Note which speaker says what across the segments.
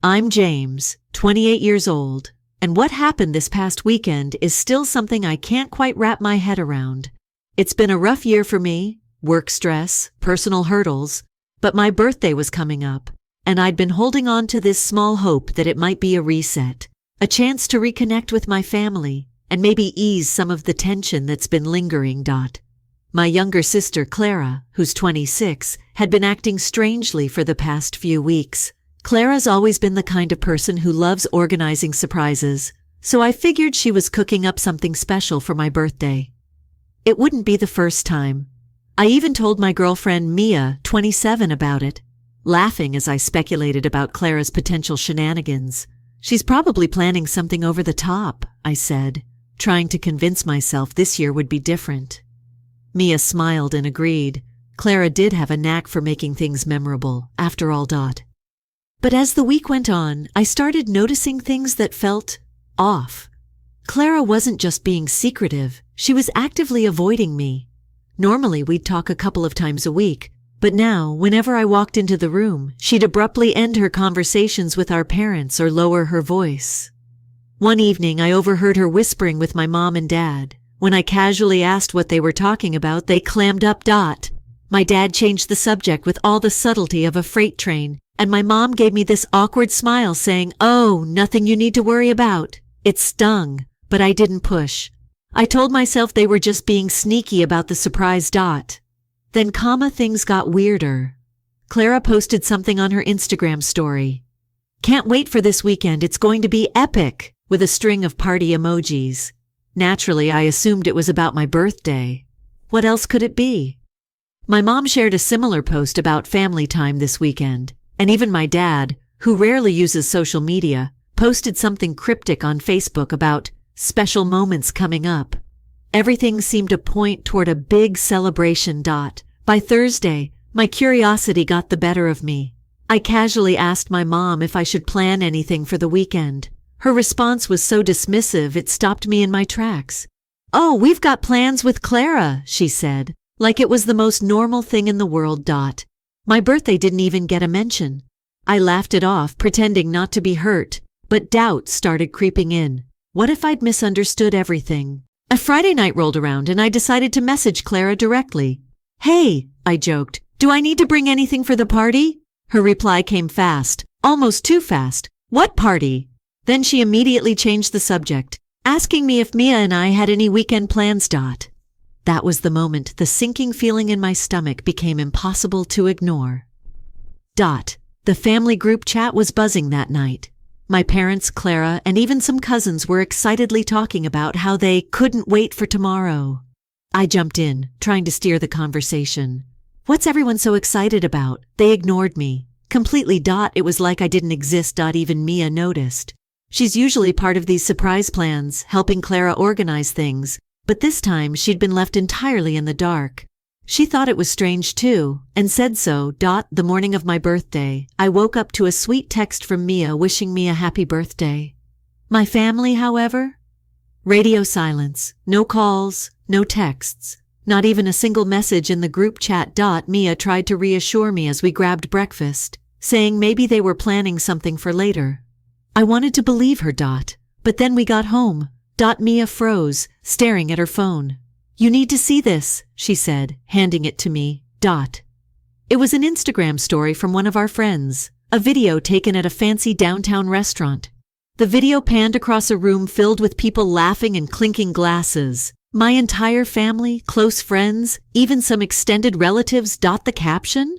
Speaker 1: I'm James, 28 years old, and what happened this past weekend is still something I can't quite wrap my head around. It's been a rough year for me, work stress, personal hurdles, but my birthday was coming up, and I'd been holding on to this small hope that it might be a reset, a chance to reconnect with my family, and maybe ease some of the tension that's been lingering. My younger sister, Clara, who's 26, had been acting strangely for the past few weeks. Clara's always been the kind of person who loves organizing surprises, so I figured she was cooking up something special for my birthday. It wouldn't be the first time. I even told my girlfriend Mia, 27, about it, laughing as I speculated about Clara's potential shenanigans. She's probably planning something over the top, I said, trying to convince myself this year would be different. Mia smiled and agreed. Clara did have a knack for making things memorable, after all. But as the week went on, I started noticing things that felt off. Clara wasn't just being secretive, she was actively avoiding me. Normally we'd talk a couple of times a week, but now, whenever I walked into the room, she'd abruptly end her conversations with our parents or lower her voice. One evening I overheard her whispering with my mom and dad. When I casually asked what they were talking about, they clammed up. My dad changed the subject with all the subtlety of a freight train, and my mom gave me this awkward smile saying, "Oh, nothing you need to worry about." It stung, but I didn't push. I told myself they were just being sneaky about the surprise. Then, things got weirder. Clara posted something on her Instagram story. "Can't wait for this weekend, it's going to be epic," with a string of party emojis. Naturally, I assumed it was about my birthday. What else could it be? My mom shared a similar post about family time this weekend, and even my dad, who rarely uses social media, posted something cryptic on Facebook about special moments coming up. Everything seemed to point toward a big celebration. By Thursday, my curiosity got the better of me. I casually asked my mom if I should plan anything for the weekend. Her response was so dismissive it stopped me in my tracks. "Oh, we've got plans with Clara," she said, like it was the most normal thing in the world. My birthday didn't even get a mention. I laughed it off, pretending not to be hurt, but doubt started creeping in. What if I'd misunderstood everything? A Friday night rolled around and I decided to message Clara directly. "Hey," I joked, "do I need to bring anything for the party?" Her reply came fast, almost too fast. "What party?" Then she immediately changed the subject, asking me if Mia and I had any weekend plans. That was the moment the sinking feeling in my stomach became impossible to ignore. The family group chat was buzzing that night. My parents, Clara, and even some cousins were excitedly talking about how they couldn't wait for tomorrow. I jumped in, trying to steer the conversation. "What's everyone so excited about?" They ignored me. Completely. It was like I didn't exist. Even Mia noticed. She's usually part of these surprise plans, helping Clara organize things, but this time she'd been left entirely in the dark. She thought it was strange too, and said so. The morning of my birthday, I woke up to a sweet text from Mia wishing me a happy birthday. My family, however? Radio silence, no calls, no texts, not even a single message in the group chat. Mia tried to reassure me as we grabbed breakfast, saying maybe they were planning something for later. I wanted to believe her. But then we got home. Mia froze, staring at her phone. "You need to see this," she said, handing it to me. It was an Instagram story from one of our friends, a video taken at a fancy downtown restaurant. The video panned across a room filled with people laughing and clinking glasses. My entire family, close friends, even some extended relatives. The caption?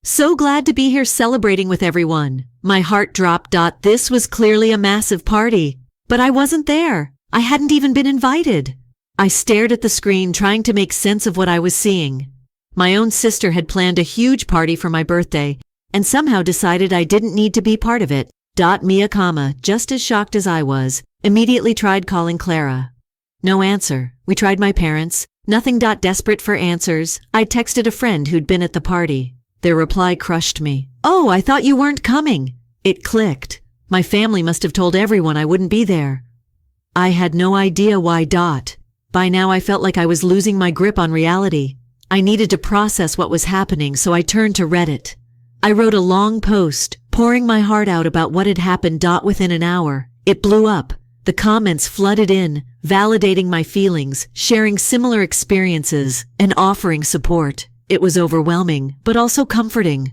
Speaker 1: "So glad to be here celebrating with everyone." My heart dropped. This was clearly a massive party. But I wasn't there. I hadn't even been invited. I stared at the screen, trying to make sense of what I was seeing. My own sister had planned a huge party for my birthday, and somehow decided I didn't need to be part of it. Mia, just as shocked as I was, immediately tried calling Clara. No answer. We tried my parents. Nothing. Desperate for answers, I texted a friend who'd been at the party. Their reply crushed me. "Oh, I thought you weren't coming." It clicked. My family must have told everyone I wouldn't be there. I had no idea why. By now I felt like I was losing my grip on reality. I needed to process what was happening, so I turned to Reddit. I wrote a long post, pouring my heart out about what had happened. Within an hour, it blew up. The comments flooded in, validating my feelings, sharing similar experiences, and offering support. It was overwhelming, but also comforting.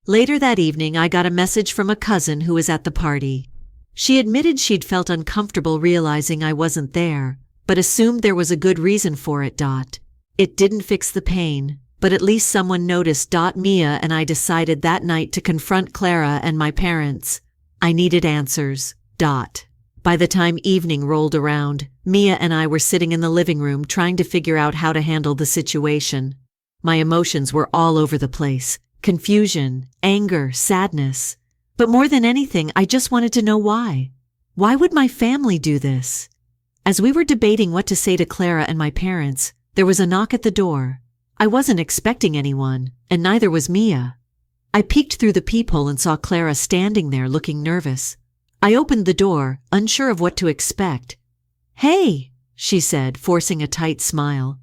Speaker 1: Later that evening, I got a message from a cousin who was at the party. She admitted she'd felt uncomfortable realizing I wasn't there, but assumed there was a good reason for it. It didn't fix the pain, but at least someone noticed. Mia and I decided that night to confront Clara and my parents. I needed answers. By the time evening rolled around, Mia and I were sitting in the living room trying to figure out how to handle the situation. My emotions were all over the place. Confusion, anger, sadness. But more than anything, I just wanted to know why. Why would my family do this? As we were debating what to say to Clara and my parents, there was a knock at the door. I wasn't expecting anyone, and neither was Mia. I peeked through the peephole and saw Clara standing there looking nervous. I opened the door, unsure of what to expect. "Hey," she said, forcing a tight smile.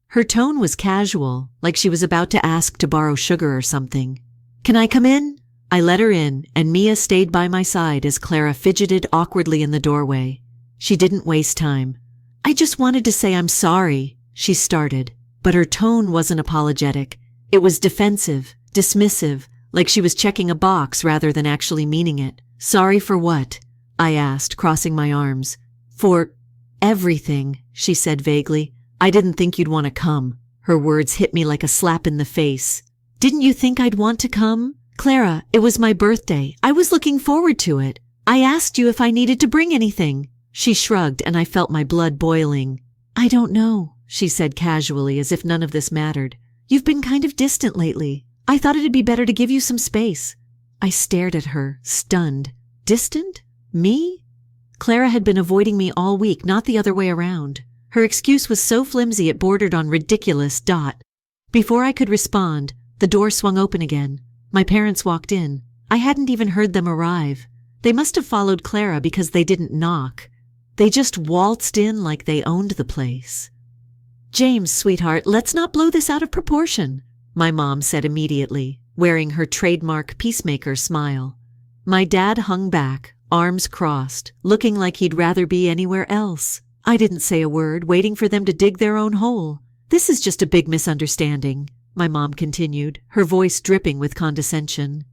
Speaker 1: Her tone was casual, like she was about to ask to borrow sugar or something. "Can I come in?" I let her in, and Mia stayed by my side as Clara fidgeted awkwardly in the doorway. She didn't waste time. "I just wanted to say I'm sorry," she started, but her tone wasn't apologetic. It was defensive, dismissive, like she was checking a box rather than actually meaning it. "Sorry for what?" I asked, crossing my arms. "For everything," she said vaguely. "I didn't think you'd want to come." Her words hit me like a slap in the face. "Didn't you think I'd want to come? Clara, it was my birthday. I was looking forward to it. I asked you if I needed to bring anything." She shrugged, and I felt my blood boiling. "I don't know," she said casually, as if none of this mattered. "You've been kind of distant lately. I thought it'd be better to give you some space." I stared at her, stunned. Distant? Me? Clara had been avoiding me all week, not the other way around. Her excuse was so flimsy it bordered on ridiculous. Before I could respond, the door swung open again. My parents walked in. I hadn't even heard them arrive. They must have followed Clara because they didn't knock. They just waltzed in like they owned the place. "James, sweetheart, let's not blow this out of proportion," my mom said immediately, wearing her trademark peacemaker smile. My dad hung back, arms crossed, looking like he'd rather be anywhere else. I didn't say a word, waiting for them to dig their own hole. "This is just a big misunderstanding," my mom continued, her voice dripping with condescension.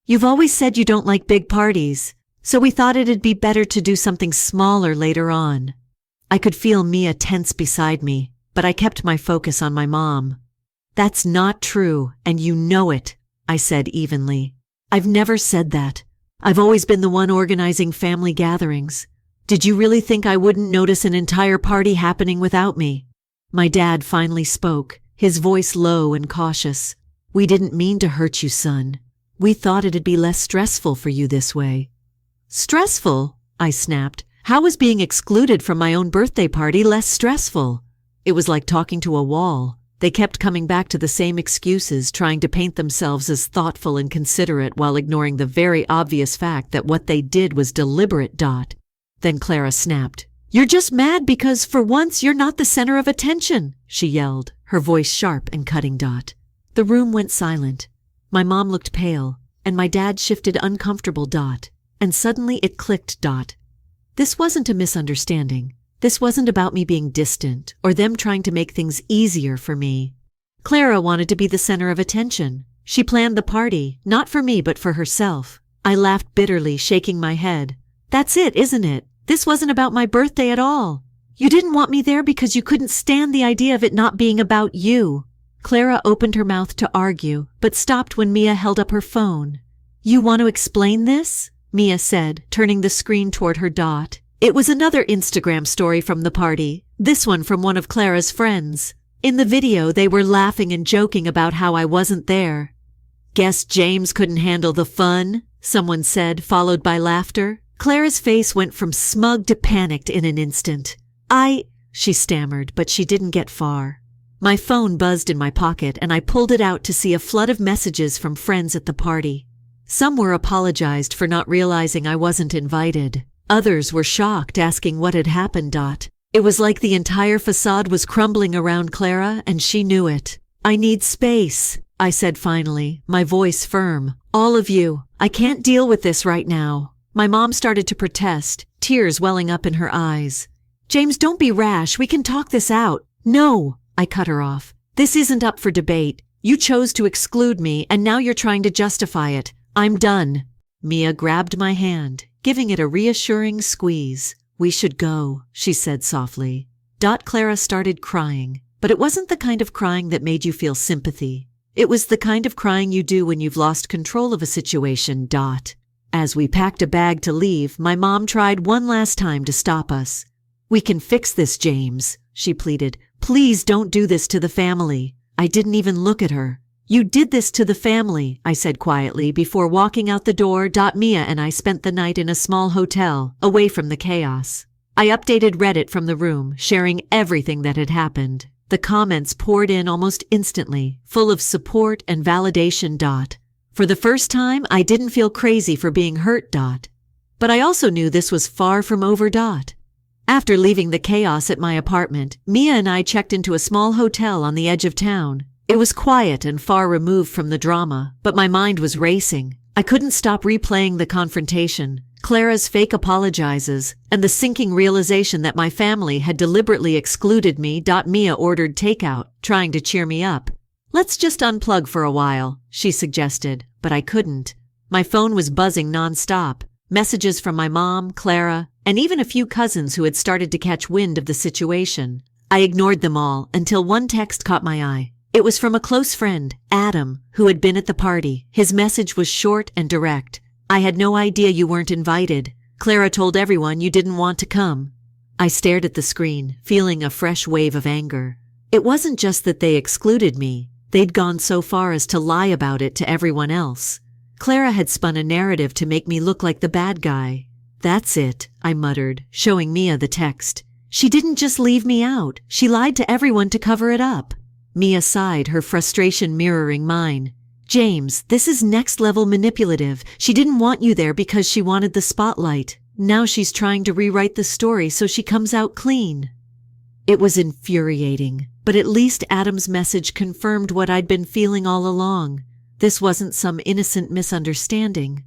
Speaker 1: "You've always said you don't like big parties, so we thought it'd be better to do something smaller later on." I could feel Mia tense beside me, but I kept my focus on my mom. "That's not true, and you know it," I said evenly. "I've never said that. I've always been the one organizing family gatherings. Did you really think I wouldn't notice an entire party happening without me?" My dad finally spoke, his voice low and cautious. "We didn't mean to hurt you, son. We thought it'd be less stressful for you this way." "Stressful?" I snapped. "How was being excluded from my own birthday party less stressful?" It was like talking to a wall. They kept coming back to the same excuses, trying to paint themselves as thoughtful and considerate while ignoring the very obvious fact that what they did was deliberate. Then Clara snapped. "You're just mad because, for once, you're not the center of attention," she yelled, her voice sharp and cutting. The room went silent. My mom looked pale, and my dad shifted uncomfortable. And suddenly it clicked. This wasn't a misunderstanding. This wasn't about me being distant or them trying to make things easier for me. Clara wanted to be the center of attention. She planned the party, not for me but for herself. I laughed bitterly, shaking my head. "That's it, isn't it? This wasn't about my birthday at all. You didn't want me there because you couldn't stand the idea of it not being about you." Clara opened her mouth to argue, but stopped when Mia held up her phone. "You want to explain this?" Mia said, turning the screen toward her. It was another Instagram story from the party, this one from one of Clara's friends. In the video, they were laughing and joking about how I wasn't there. "Guess James couldn't handle the fun," someone said, followed by laughter. Clara's face went from smug to panicked in an instant. She stammered, but she didn't get far. My phone buzzed in my pocket, and I pulled it out to see a flood of messages from friends at the party. Some were apologized for not realizing I wasn't invited. Others were shocked, asking what had happened. It was like the entire facade was crumbling around Clara, and she knew it. "I need space," I said finally, my voice firm. "All of you. I can't deal with this right now. My mom started to protest, tears welling up in her eyes. James, don't be rash. We can talk this out. No, I cut her off. This isn't up for debate. You chose to exclude me, and now you're trying to justify it. I'm done. Mia grabbed my hand, giving it a reassuring squeeze. We should go, she said softly. Clara started crying, but it wasn't the kind of crying that made you feel sympathy. It was the kind of crying you do when you've lost control of a situation. As we packed a bag to leave, my mom tried one last time to stop us. We can fix this, James, she pleaded. Please don't do this to the family. I didn't even look at her. You did this to the family, I said quietly before walking out the door. Mia and I spent the night in a small hotel, away from the chaos. I updated Reddit from the room, sharing everything that had happened. The comments poured in almost instantly, full of support and validation. For the first time, I didn't feel crazy for being hurt. But I also knew this was far from over. After leaving the chaos at my apartment, Mia and I checked into a small hotel on the edge of town. It was quiet and far removed from the drama, but my mind was racing. I couldn't stop replaying the confrontation, Clara's fake apologizes, and the sinking realization that my family had deliberately excluded me. Mia ordered takeout, trying to cheer me up. Let's just unplug for a while, she suggested, but I couldn't. My phone was buzzing nonstop. Messages from my mom, Clara, and even a few cousins who had started to catch wind of the situation. I ignored them all until one text caught my eye. It was from a close friend, Adam, who had been at the party. His message was short and direct. I had no idea you weren't invited. Clara told everyone you didn't want to come. I stared at the screen, feeling a fresh wave of anger. It wasn't just that they excluded me. They'd gone so far as to lie about it to everyone else. Clara had spun a narrative to make me look like the bad guy. That's it, I muttered, showing Mia the text. She didn't just leave me out. She lied to everyone to cover it up. Mia sighed, her frustration mirroring mine. James, this is next-level manipulative. She didn't want you there because she wanted the spotlight. Now she's trying to rewrite the story so she comes out clean. It was infuriating, but at least Adam's message confirmed what I'd been feeling all along. This wasn't some innocent misunderstanding.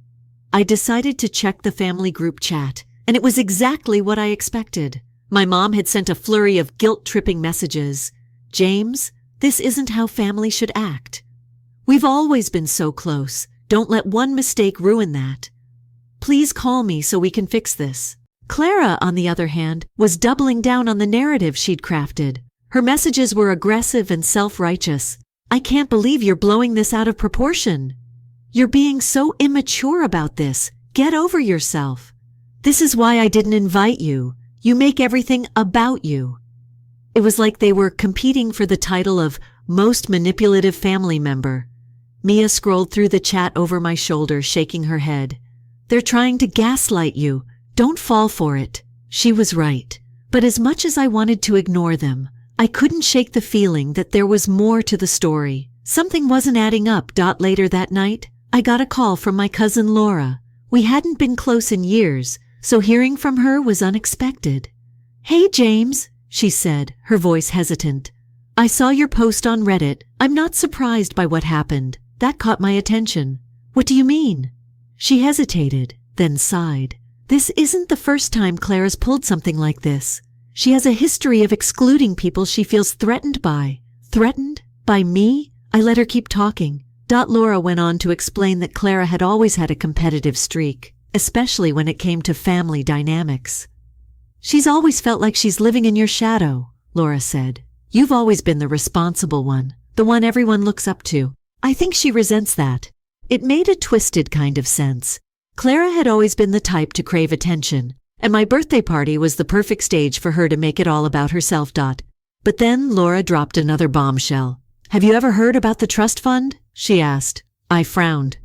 Speaker 1: I decided to check the family group chat, and it was exactly what I expected. My mom had sent a flurry of guilt-tripping messages. James, this isn't how family should act. We've always been so close. Don't let one mistake ruin that. Please call me so we can fix this. Clara, on the other hand, was doubling down on the narrative she'd crafted. Her messages were aggressive and self-righteous. I can't believe you're blowing this out of proportion. You're being so immature about this. Get over yourself. This is why I didn't invite you. You make everything about you. It was like they were competing for the title of most manipulative family member. Mia scrolled through the chat over my shoulder, shaking her head. They're trying to gaslight you. Don't fall for it. She was right. But as much as I wanted to ignore them, I couldn't shake the feeling that there was more to the story. Something wasn't adding up. Later that night, I got a call from my cousin Laura. We hadn't been close in years, so hearing from her was unexpected. Hey, James, she said, her voice hesitant. I saw your post on Reddit. I'm not surprised by what happened. That caught my attention. What do you mean? She hesitated, then sighed. This isn't the first time Clara's pulled something like this. She has a history of excluding people she feels threatened by. Threatened? By me? I let her keep talking. Laura went on to explain that Clara had always had a competitive streak, especially when it came to family dynamics. She's always felt like she's living in your shadow, Laura said. You've always been the responsible one, the one everyone looks up to. I think she resents that. It made a twisted kind of sense. Clara had always been the type to crave attention, and my birthday party was the perfect stage for her to make it all about herself. But then Laura dropped another bombshell. Have you ever heard about the trust fund? She asked. I frowned.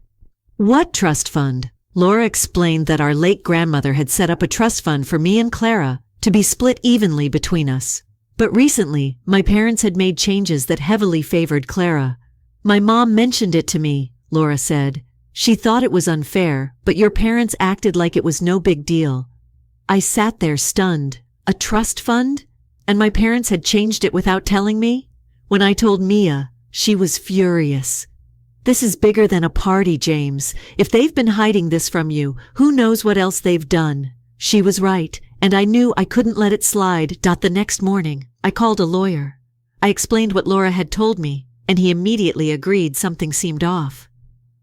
Speaker 1: What trust fund? Laura explained that our late grandmother had set up a trust fund for me and Clara to be split evenly between us. But recently, my parents had made changes that heavily favored Clara. My mom mentioned it to me, Laura said. She thought it was unfair, but your parents acted like it was no big deal. I sat there stunned. A trust fund? And my parents had changed it without telling me? When I told Mia, she was furious. This is bigger than a party, James. If they've been hiding this from you, who knows what else they've done? She was right, and I knew I couldn't let it slide. The next morning, I called a lawyer. I explained what Laura had told me, and he immediately agreed something seemed off.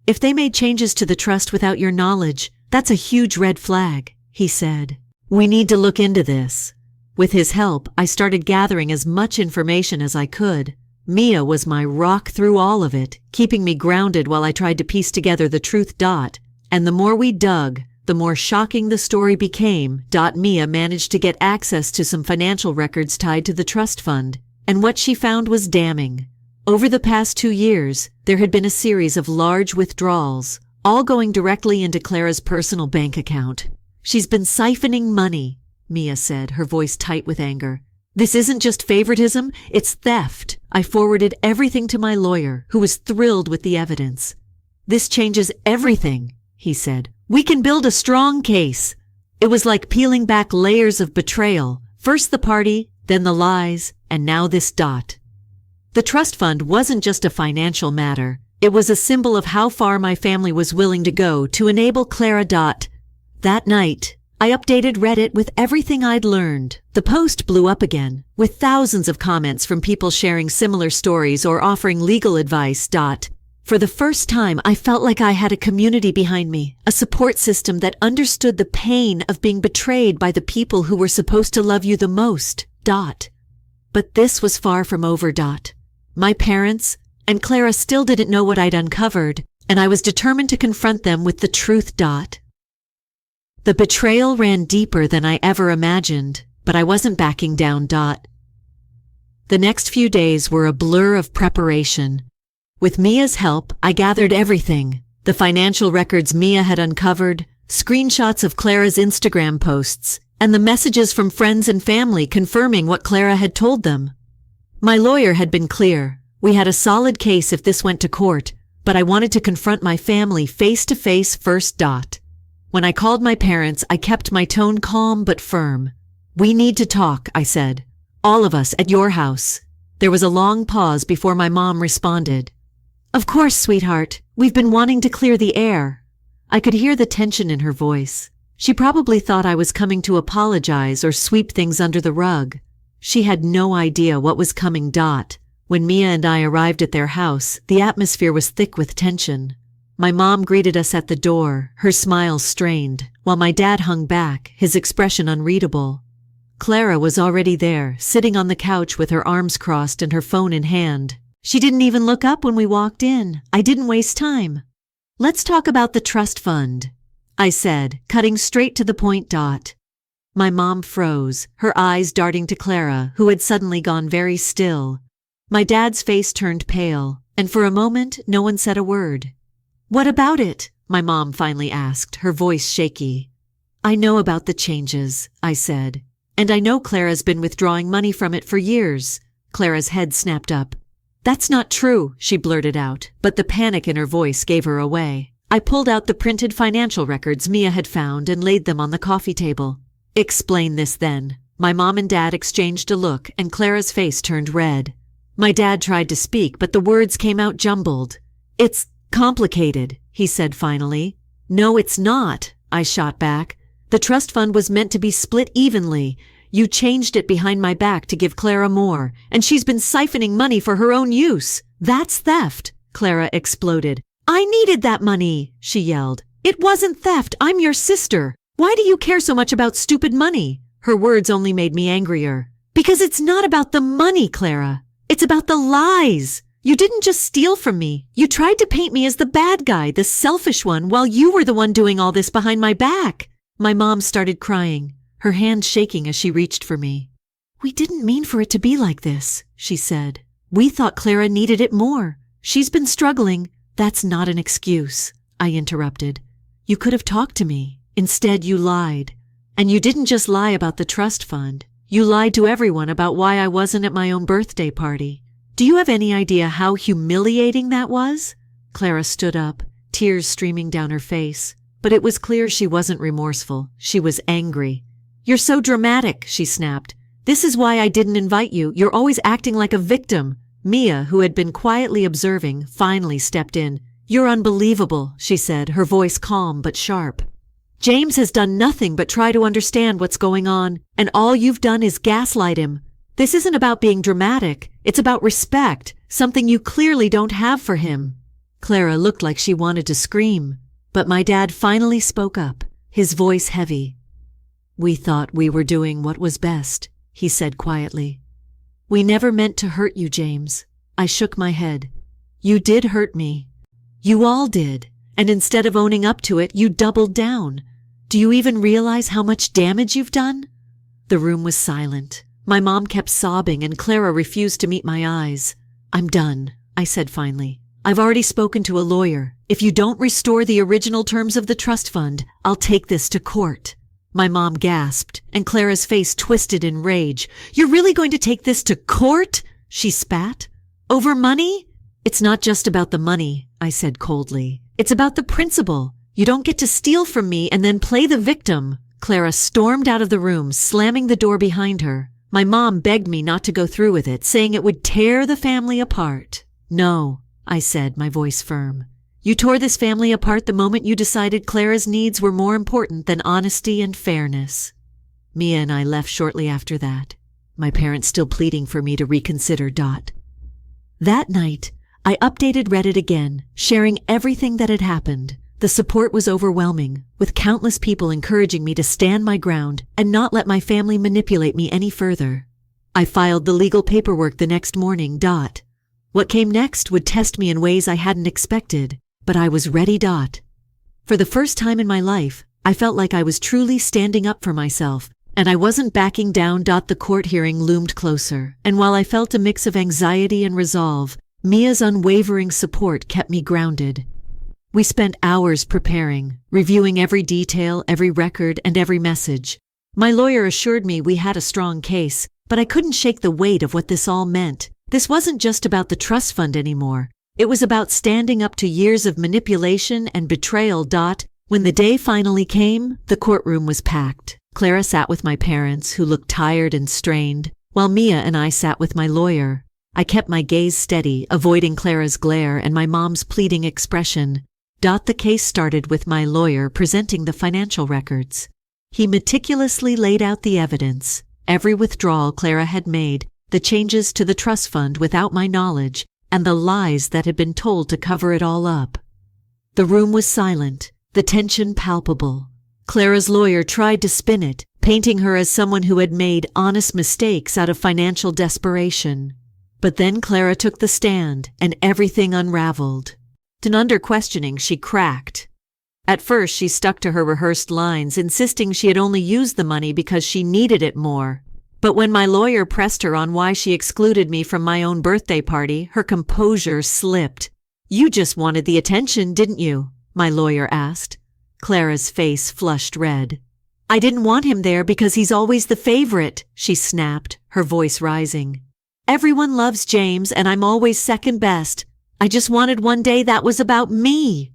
Speaker 1: If they made changes to the trust without your knowledge, that's a huge red flag, he said. We need to look into this. With his help, I started gathering as much information as I could. Mia was my rock through all of it, keeping me grounded while I tried to piece together the truth. And the more we dug, the more shocking the story became. Mia managed to get access to some financial records tied to the trust fund, and what she found was damning. Over the past 2 years, there had been a series of large withdrawals, all going directly into Clara's personal bank account. She's been siphoning money, Mia said, her voice tight with anger. This isn't just favoritism, it's theft. I forwarded everything to my lawyer, who was thrilled with the evidence. This changes everything, he said. We can build a strong case. It was like peeling back layers of betrayal. First the party, then the lies, and now this. The trust fund wasn't just a financial matter. It was a symbol of how far my family was willing to go to enable Clara. That night, I updated Reddit with everything I'd learned. The post blew up again, with thousands of comments from people sharing similar stories or offering legal advice. For the first time, I felt like I had a community behind me, a support system that understood the pain of being betrayed by the people who were supposed to love you the most. But this was far from over. My parents and Clara still didn't know what I'd uncovered, and I was determined to confront them with the truth. The betrayal ran deeper than I ever imagined, but I wasn't backing down. The next few days were a blur of preparation. With Mia's help, I gathered everything: the financial records Mia had uncovered, screenshots of Clara's Instagram posts, and the messages from friends and family confirming what Clara had told them. My lawyer had been clear. We had a solid case if this went to court, but I wanted to confront my family face to face first. When I called my parents, I kept my tone calm but firm. We need to talk, I said. All of us at your house. There was a long pause before my mom responded. Of course, sweetheart. We've been wanting to clear the air. I could hear the tension in her voice. She probably thought I was coming to apologize or sweep things under the rug. She had no idea what was coming. When Mia and I arrived at their house, the atmosphere was thick with tension. My mom greeted us at the door, her smile strained, while my dad hung back, his expression unreadable. Clara was already there, sitting on the couch with her arms crossed and her phone in hand. She didn't even look up when we walked in. I didn't waste time. Let's talk about the trust fund, I said, cutting straight to the point. My mom froze, her eyes darting to Clara, who had suddenly gone very still. My dad's face turned pale, and for a moment no one said a word. What about it? My mom finally asked, her voice shaky. I know about the changes, I said, and I know Clara's been withdrawing money from it for years. Clara's head snapped up. That's not true, she blurted out, but the panic in her voice gave her away. I pulled out the printed financial records Mia had found and laid them on the coffee table. Explain this then. My mom and dad exchanged a look, and Clara's face turned red. My dad tried to speak, but the words came out jumbled. It's complicated, he said finally. No, it's not, I shot back. The trust fund was meant to be split evenly. You changed it behind my back to give Clara more, and she's been siphoning money for her own use. That's theft, Clara exploded. I needed that money, she yelled. It wasn't theft. I'm your sister. Why do you care so much about stupid money? Her words only made me angrier. Because it's not about the money, Clara. It's about the lies. You didn't just steal from me. You tried to paint me as the bad guy, the selfish one, while you were the one doing all this behind my back. My mom started crying, her hand shaking as she reached for me. We didn't mean for it to be like this, she said. We thought Clara needed it more. She's been struggling. That's not an excuse, I interrupted. You could have talked to me. Instead, you lied. And you didn't just lie about the trust fund. You lied to everyone about why I wasn't at my own birthday party. Do you have any idea how humiliating that was? Clara stood up, tears streaming down her face. But it was clear she wasn't remorseful. She was angry. You're so dramatic, she snapped. This is why I didn't invite you. You're always acting like a victim. Mia, who had been quietly observing, finally stepped in. "You're unbelievable," she said, her voice calm but sharp. "James has done nothing but try to understand what's going on, and all you've done is gaslight him. This isn't about being dramatic, it's about respect, something you clearly don't have for him." Clara looked like she wanted to scream, but my dad finally spoke up, his voice heavy. "We thought we were doing what was best," he said quietly. "We never meant to hurt you, James." I shook my head. "You did hurt me. You all did, and instead of owning up to it, you doubled down. Do you even realize how much damage you've done?" The room was silent. My mom kept sobbing and Clara refused to meet my eyes. "I'm done," I said finally. "I've already spoken to a lawyer. If you don't restore the original terms of the trust fund, I'll take this to court." My mom gasped, and Clara's face twisted in rage. "You're really going to take this to court?" she spat. "Over money?" "It's not just about the money," I said coldly. "It's about the principle. You don't get to steal from me and then play the victim." Clara stormed out of the room, slamming the door behind her. My mom begged me not to go through with it, saying it would tear the family apart. "No," I said, my voice firm. "You tore this family apart the moment you decided Clara's needs were more important than honesty and fairness." Mia and I left shortly after that, my parents still pleading for me to reconsider. That night, I updated Reddit again, sharing everything that had happened. The support was overwhelming, with countless people encouraging me to stand my ground and not let my family manipulate me any further. I filed the legal paperwork the next morning. What came next would test me in ways I hadn't expected, but I was ready. For the first time in my life, I felt like I was truly standing up for myself, and I wasn't backing down. The court hearing loomed closer, and while I felt a mix of anxiety and resolve, Mia's unwavering support kept me grounded. We spent hours preparing, reviewing every detail, every record, and every message. My lawyer assured me we had a strong case, but I couldn't shake the weight of what this all meant. This wasn't just about the trust fund anymore. It was about standing up to years of manipulation and betrayal. When the day finally came, the courtroom was packed. Clara sat with my parents, who looked tired and strained, while Mia and I sat with my lawyer. I kept my gaze steady, avoiding Clara's glare and my mom's pleading expression. The case started with my lawyer presenting the financial records. He meticulously laid out the evidence, every withdrawal Clara had made, the changes to the trust fund without my knowledge, and the lies that had been told to cover it all up. The room was silent, the tension palpable. Clara's lawyer tried to spin it, painting her as someone who had made honest mistakes out of financial desperation. But then Clara took the stand, and everything unraveled. Under questioning, she cracked. At first, she stuck to her rehearsed lines, insisting she had only used the money because she needed it more. But when my lawyer pressed her on why she excluded me from my own birthday party, her composure slipped. "You just wanted the attention, didn't you?" my lawyer asked. Clara's face flushed red. "I didn't want him there because he's always the favorite," she snapped, her voice rising. "Everyone loves James, and I'm always second best. I just wanted one day that was about me."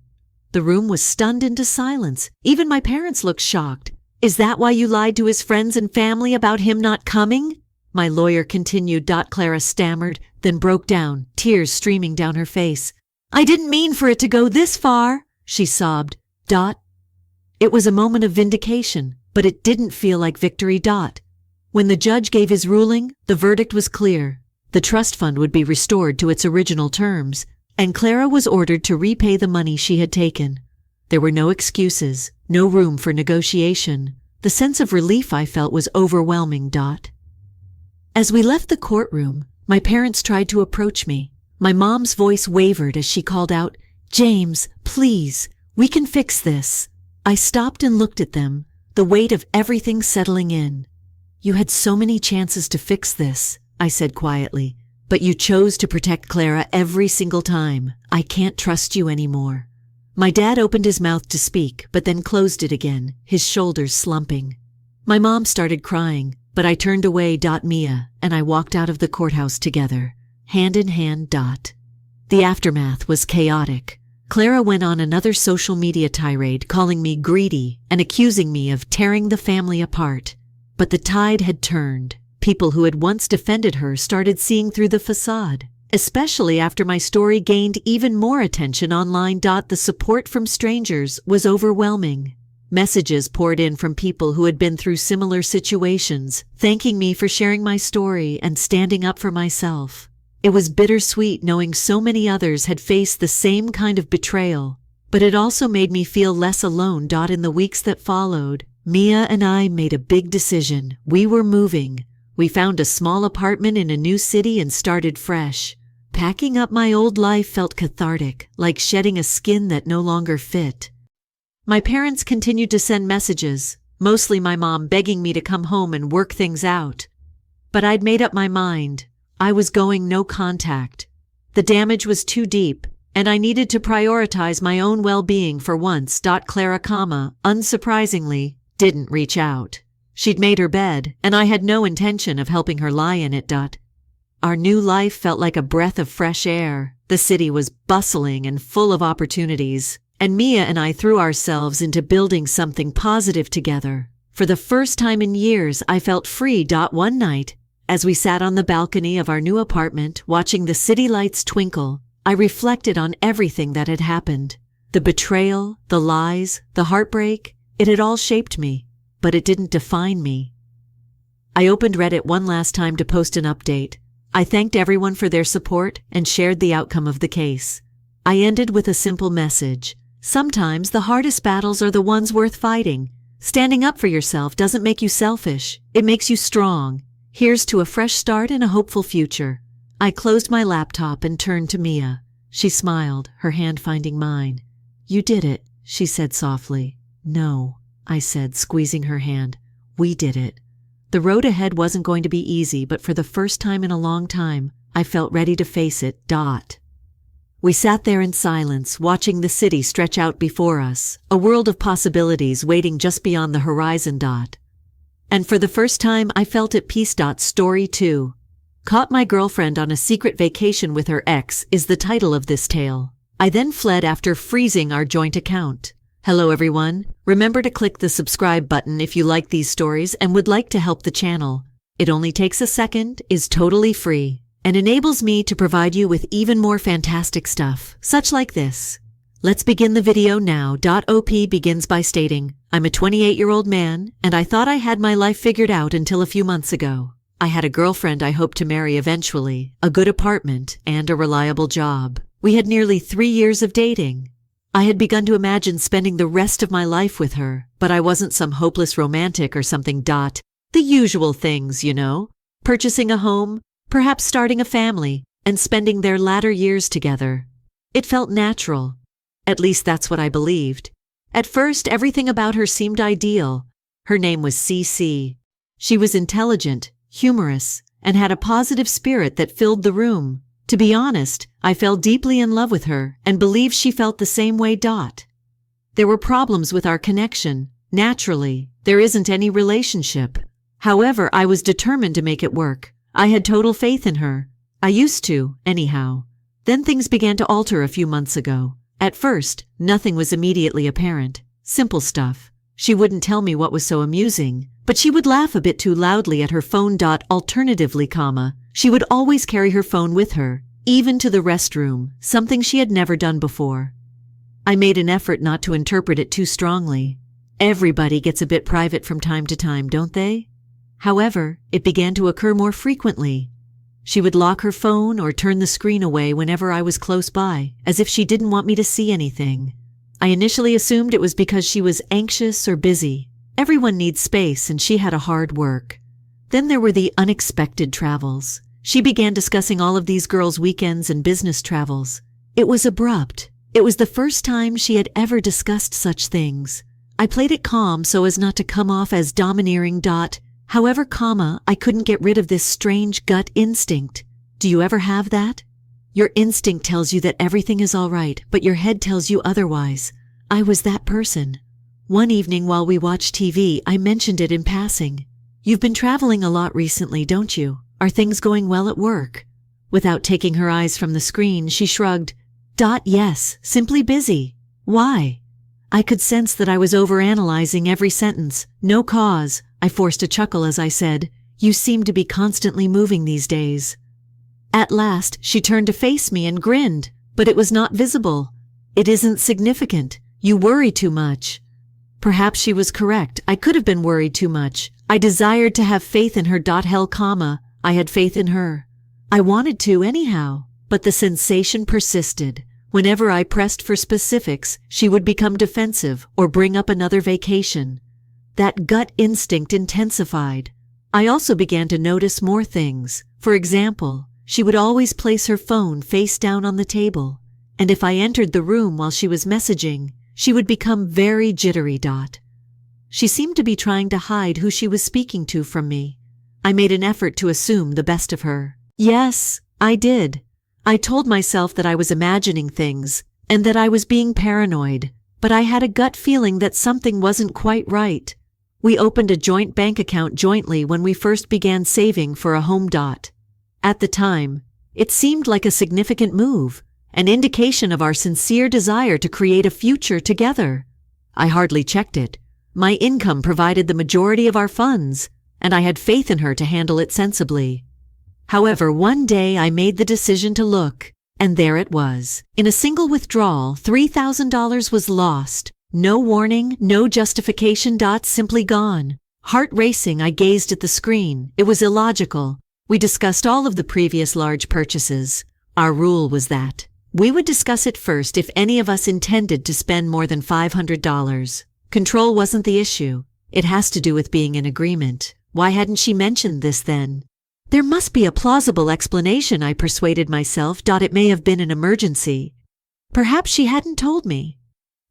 Speaker 1: The room was stunned into silence. Even my parents looked shocked. "Is that why you lied to his friends and family about him not coming?" my lawyer continued. Clara stammered, then broke down, tears streaming down her face. "I didn't mean for it to go this far," she sobbed. It was a moment of vindication, but it didn't feel like victory. When the judge gave his ruling, the verdict was clear. The trust fund would be restored to its original terms, and Clara was ordered to repay the money she had taken. There were no excuses, no room for negotiation. The sense of relief I felt was overwhelming. As we left the courtroom, my parents tried to approach me. My mom's voice wavered as she called out, "James, please, we can fix this." I stopped and looked at them, the weight of everything settling in. "You had so many chances to fix this," I said quietly, "but you chose to protect Clara every single time. I can't trust you anymore." My dad opened his mouth to speak, but then closed it again, his shoulders slumping. My mom started crying, but I turned away. Mia and I walked out of the courthouse together, hand in hand. The aftermath was chaotic. Clara went on another social media tirade, calling me greedy and accusing me of tearing the family apart. But the tide had turned. People who had once defended her started seeing through the facade, especially after my story gained even more attention online. The support from strangers was overwhelming. Messages poured in from people who had been through similar situations, thanking me for sharing my story and standing up for myself. It was bittersweet knowing so many others had faced the same kind of betrayal, but it also made me feel less alone. In the weeks that followed, Mia and I made a big decision. We were moving. We found a small apartment in a new city and started fresh. Packing up my old life felt cathartic, like shedding a skin that no longer fit. My parents continued to send messages, mostly my mom begging me to come home and work things out. But I'd made up my mind. I was going no contact. The damage was too deep, and I needed to prioritize my own well-being for once. Clara, unsurprisingly, didn't reach out. She'd made her bed, and I had no intention of helping her lie in it. Our new life felt like a breath of fresh air. The city was bustling and full of opportunities, and Mia and I threw ourselves into building something positive together. For the first time in years, I felt free. One night, as we sat on the balcony of our new apartment, watching the city lights twinkle, I reflected on everything that had happened. The betrayal, the lies, the heartbreak, it had all shaped me, but it didn't define me. I opened Reddit one last time to post an update. I thanked everyone for their support and shared the outcome of the case. I ended with a simple message. Sometimes the hardest battles are the ones worth fighting. Standing up for yourself doesn't make you selfish. It makes you strong. Here's to a fresh start and a hopeful future. I closed my laptop and turned to Mia. She smiled, her hand finding mine. You did it, she said softly. No, I said, squeezing her hand. We did it. The road ahead wasn't going to be easy, but for the first time in a long time, I felt ready to face it. We sat there in silence, watching the city stretch out before us, a world of possibilities waiting just beyond the horizon. And for the first time, I felt at peace. Story 2. Caught my girlfriend on a secret vacation with her ex is the title of this tale. I then fled after freezing our joint account. Hello everyone. Remember to click the subscribe button if you like these stories and would like to help the channel. It only takes a second, is totally free, and enables me to provide you with even more fantastic stuff, such like this. Let's begin the video now. OP begins by stating, I'm a 28-year-old man, and I thought I had my life figured out until a few months ago. I had a girlfriend I hoped to marry eventually, a good apartment, and a reliable job. We had nearly 3 years of dating. I had begun to imagine spending the rest of my life with her, but I wasn't some hopeless romantic or something. The usual things, you know. Purchasing a home, perhaps starting a family, and spending their latter years together. It felt natural. At least that's what I believed. At first, everything about her seemed ideal. Her name was CC. She was intelligent, humorous, and had a positive spirit that filled the room. To be honest, I fell deeply in love with her and believed she felt the same way. There were problems with our connection. Naturally, there isn't any relationship. However, I was determined to make it work. I had total faith in her. I used to, anyhow. Then things began to alter a few months ago. At first, nothing was immediately apparent. Simple stuff. She wouldn't tell me what was so amusing, but she would laugh a bit too loudly at her phone. Alternatively, she would always carry her phone with her, even to the restroom, something she had never done before. I made an effort not to interpret it too strongly. Everybody gets a bit private from time to time, don't they? However, it began to occur more frequently. She would lock her phone or turn the screen away whenever I was close by, as if she didn't want me to see anything. I initially assumed it was because she was anxious or busy. Everyone needs space, and she had a hard work. Then there were the unexpected travels. She began discussing all of these girls' weekends and business travels. It was abrupt. It was the first time she had ever discussed such things. I played it calm so as not to come off as domineering. However, I couldn't get rid of this strange gut instinct. Do you ever have that? Your instinct tells you that everything is all right, but your head tells you otherwise. I was that person. One evening while we watched TV, I mentioned it in passing. You've been traveling a lot recently, don't you? Are things going well at work? Without taking her eyes from the screen, she shrugged. Yes, simply busy. Why? I could sense that I was overanalyzing every sentence. No cause. I forced a chuckle as I said, You seem to be constantly moving these days. At last, she turned to face me and grinned, but it was not visible. It isn't significant. You worry too much. Perhaps she was correct. I could have been worried too much. I desired to have faith in her. Hell, comma. I had faith in her. I wanted to anyhow, but the sensation persisted. Whenever I pressed for specifics, she would become defensive or bring up another vacation. That gut instinct intensified. I also began to notice more things. For example, she would always place her phone face down on the table, and if I entered the room while she was messaging, she would become very jittery. She seemed to be trying to hide who she was speaking to from me. I made an effort to assume the best of her. Yes, I did. I told myself that I was imagining things, and that I was being paranoid, but I had a gut feeling that something wasn't quite right. We opened a joint bank account jointly when we first began saving for a home. At the time, it seemed like a significant move, an indication of our sincere desire to create a future together. I hardly checked it. My income provided the majority of our funds, and I had faith in her to handle it sensibly. However, one day I made the decision to look, and there it was. In a single withdrawal, $3,000 was lost. No warning, no justification. Simply gone. Heart racing, I gazed at the screen. It was illogical. We discussed all of the previous large purchases. Our rule was that we would discuss it first if any of us intended to spend more than $500. Control wasn't the issue. It has to do with being in agreement. Why hadn't she mentioned this then? There must be a plausible explanation, I persuaded myself. It may have been an emergency. Perhaps she hadn't told me.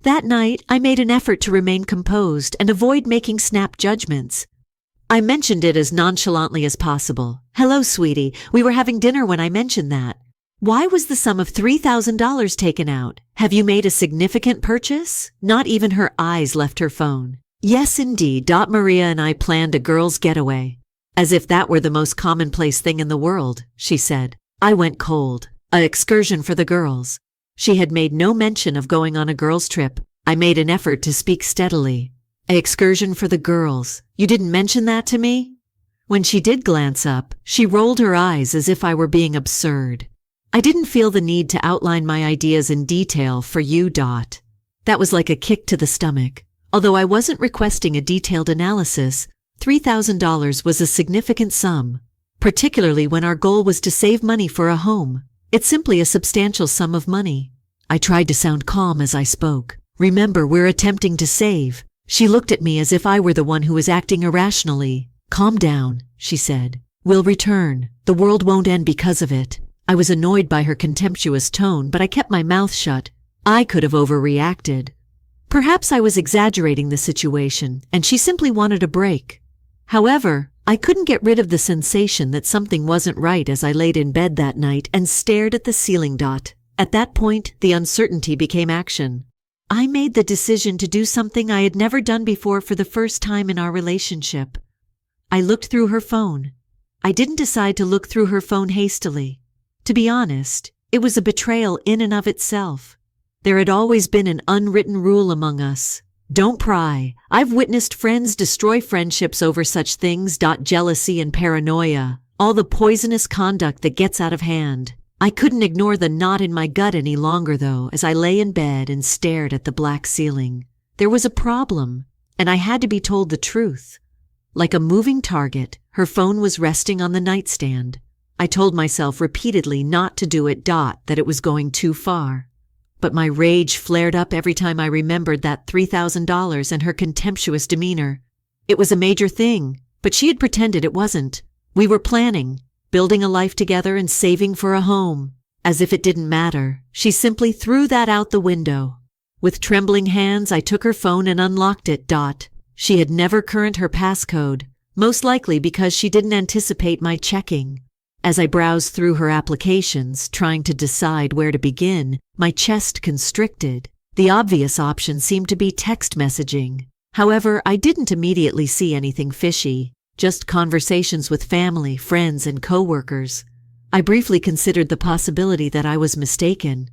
Speaker 1: That night, I made an effort to remain composed and avoid making snap judgments. I mentioned it as nonchalantly as possible. Hello, sweetie. We were having dinner when I mentioned that. Why was the sum of $3,000 taken out? Have you made a significant purchase? Not even her eyes left her phone. Yes, indeed. Maria and I planned a girls' getaway. As if that were the most commonplace thing in the world, she said. I went cold. An excursion for the girls. She had made no mention of going on a girls' trip. I made an effort to speak steadily. An excursion for the girls. You didn't mention that to me? When she did glance up, she rolled her eyes as if I were being absurd. I didn't feel the need to outline my ideas in detail for you. That was like a kick to the stomach. Although I wasn't requesting a detailed analysis, $3,000 was a significant sum, particularly when our goal was to save money for a home. It's simply a substantial sum of money. I tried to sound calm as I spoke. Remember, we're attempting to save. She looked at me as if I were the one who was acting irrationally. Calm down, she said. We'll return. The world won't end because of it. I was annoyed by her contemptuous tone, but I kept my mouth shut. I could have overreacted. Perhaps I was exaggerating the situation, and she simply wanted a break. However, I couldn't get rid of the sensation that something wasn't right as I laid in bed that night and stared at the ceiling. At that point, the uncertainty became action. I made the decision to do something I had never done before for the first time in our relationship. I looked through her phone. I didn't decide to look through her phone hastily. To be honest, it was a betrayal in and of itself. There had always been an unwritten rule among us. Don't pry. I've witnessed friends destroy friendships over such things. Jealousy and paranoia. All the poisonous conduct that gets out of hand. I couldn't ignore the knot in my gut any longer, though, as I lay in bed and stared at the black ceiling. There was a problem, and I had to be told the truth. Like a moving target, her phone was resting on the nightstand. I told myself repeatedly not to do it. That it was going too far. But my rage flared up every time I remembered that $3,000 and her contemptuous demeanor. It was a major thing, but she had pretended it wasn't. We were planning, building a life together and saving for a home. As if it didn't matter, she simply threw that out the window. With trembling hands, I took her phone and unlocked it. She had never current her passcode, most likely because she didn't anticipate my checking. As I browsed through her applications, trying to decide where to begin, my chest constricted. The obvious option seemed to be text messaging. However, I didn't immediately see anything fishy, just conversations with family, friends, and coworkers. I briefly considered the possibility that I was mistaken.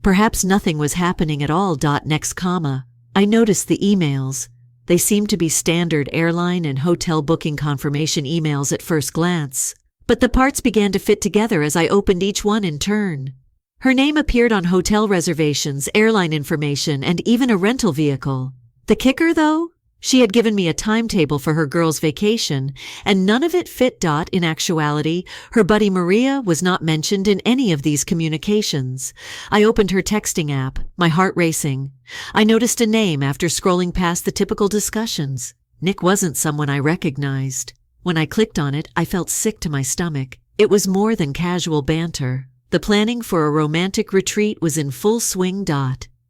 Speaker 1: Perhaps nothing was happening at all. Next comma. I noticed the emails. They seemed to be standard airline and hotel booking confirmation emails at first glance. But the parts began to fit together as I opened each one in turn. Her name appeared on hotel reservations, airline information, and even a rental vehicle. The kicker, though? She had given me a timetable for her girls' vacation, and none of it fit. In actuality, her buddy Maria was not mentioned in any of these communications. I opened her texting app, my heart racing. I noticed a name after scrolling past the typical discussions. Nick wasn't someone I recognized. When I clicked on it, I felt sick to my stomach. It was more than casual banter. The planning for a romantic retreat was in full swing.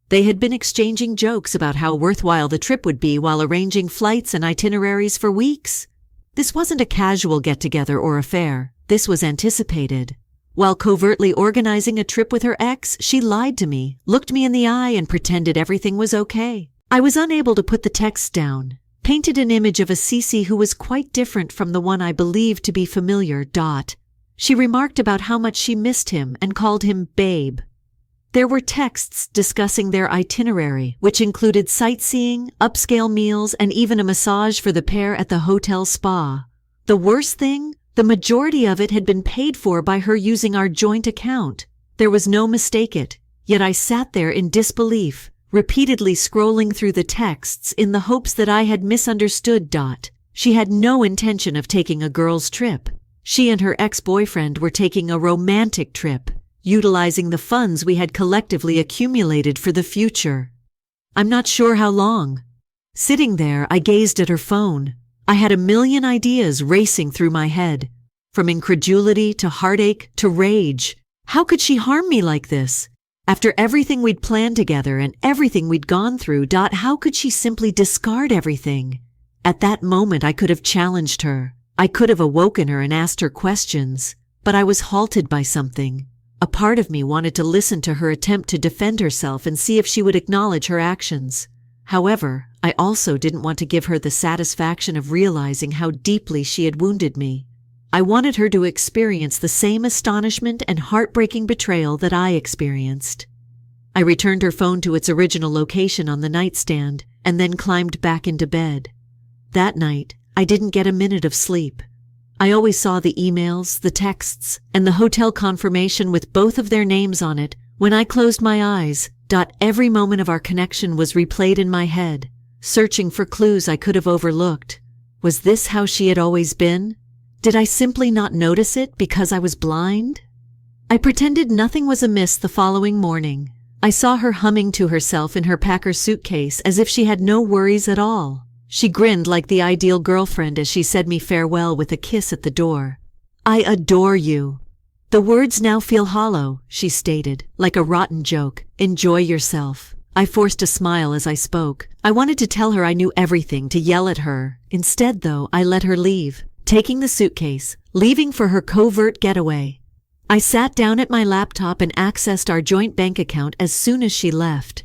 Speaker 1: They had been exchanging jokes about how worthwhile the trip would be while arranging flights and itineraries for weeks. This wasn't a casual get-together or affair. This was anticipated. While covertly organizing a trip with her ex, she lied to me, looked me in the eye, and pretended everything was okay. I was unable to put the text down, painted an image of a Cece who was quite different from the one I believed to be familiar. She remarked about how much she missed him and called him babe. There were texts discussing their itinerary, which included sightseeing, upscale meals, and even a massage for the pair at the hotel spa. The worst thing? The majority of it had been paid for by her using our joint account. There was no mistake it, yet I sat there in disbelief, repeatedly scrolling through the texts in the hopes that I had misunderstood. She had no intention of taking a girls' trip. She and her ex-boyfriend were taking a romantic trip, utilizing the funds we had collectively accumulated for the future. I'm not sure how long. Sitting there, I gazed at her phone. I had a million ideas racing through my head, from incredulity to heartache to rage. How could she harm me like this? After everything we'd planned together and everything we'd gone through, how could she simply discard everything? At that moment, I could have challenged her. I could have awoken her and asked her questions, but I was halted by something. A part of me wanted to listen to her attempt to defend herself and see if she would acknowledge her actions. However, I also didn't want to give her the satisfaction of realizing how deeply she had wounded me. I wanted her to experience the same astonishment and heartbreaking betrayal that I experienced. I returned her phone to its original location on the nightstand and then climbed back into bed. That night, I didn't get a minute of sleep. I always saw the emails, the texts, and the hotel confirmation with both of their names on it. When I closed my eyes, every moment of our connection was replayed in my head, searching for clues I could have overlooked. Was this how she had always been? Did I simply not notice it because I was blind? I pretended nothing was amiss the following morning. I saw her humming to herself in her packer suitcase as if she had no worries at all. She grinned like the ideal girlfriend as she said me farewell with a kiss at the door. I adore you. The words now feel hollow, she stated, like a rotten joke. Enjoy yourself. I forced a smile as I spoke. I wanted to tell her I knew everything, to yell at her. Instead, though, I let her leave, taking the suitcase, leaving for her covert getaway. I sat down at my laptop and accessed our joint bank account as soon as she left.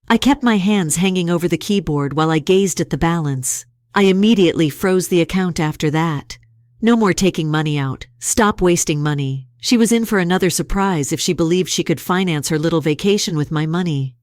Speaker 1: I kept my hands hanging over the keyboard while I gazed at the balance. I immediately froze the account after that. No more taking money out. Stop wasting money. She was in for another surprise if she believed she could finance her little vacation with my money.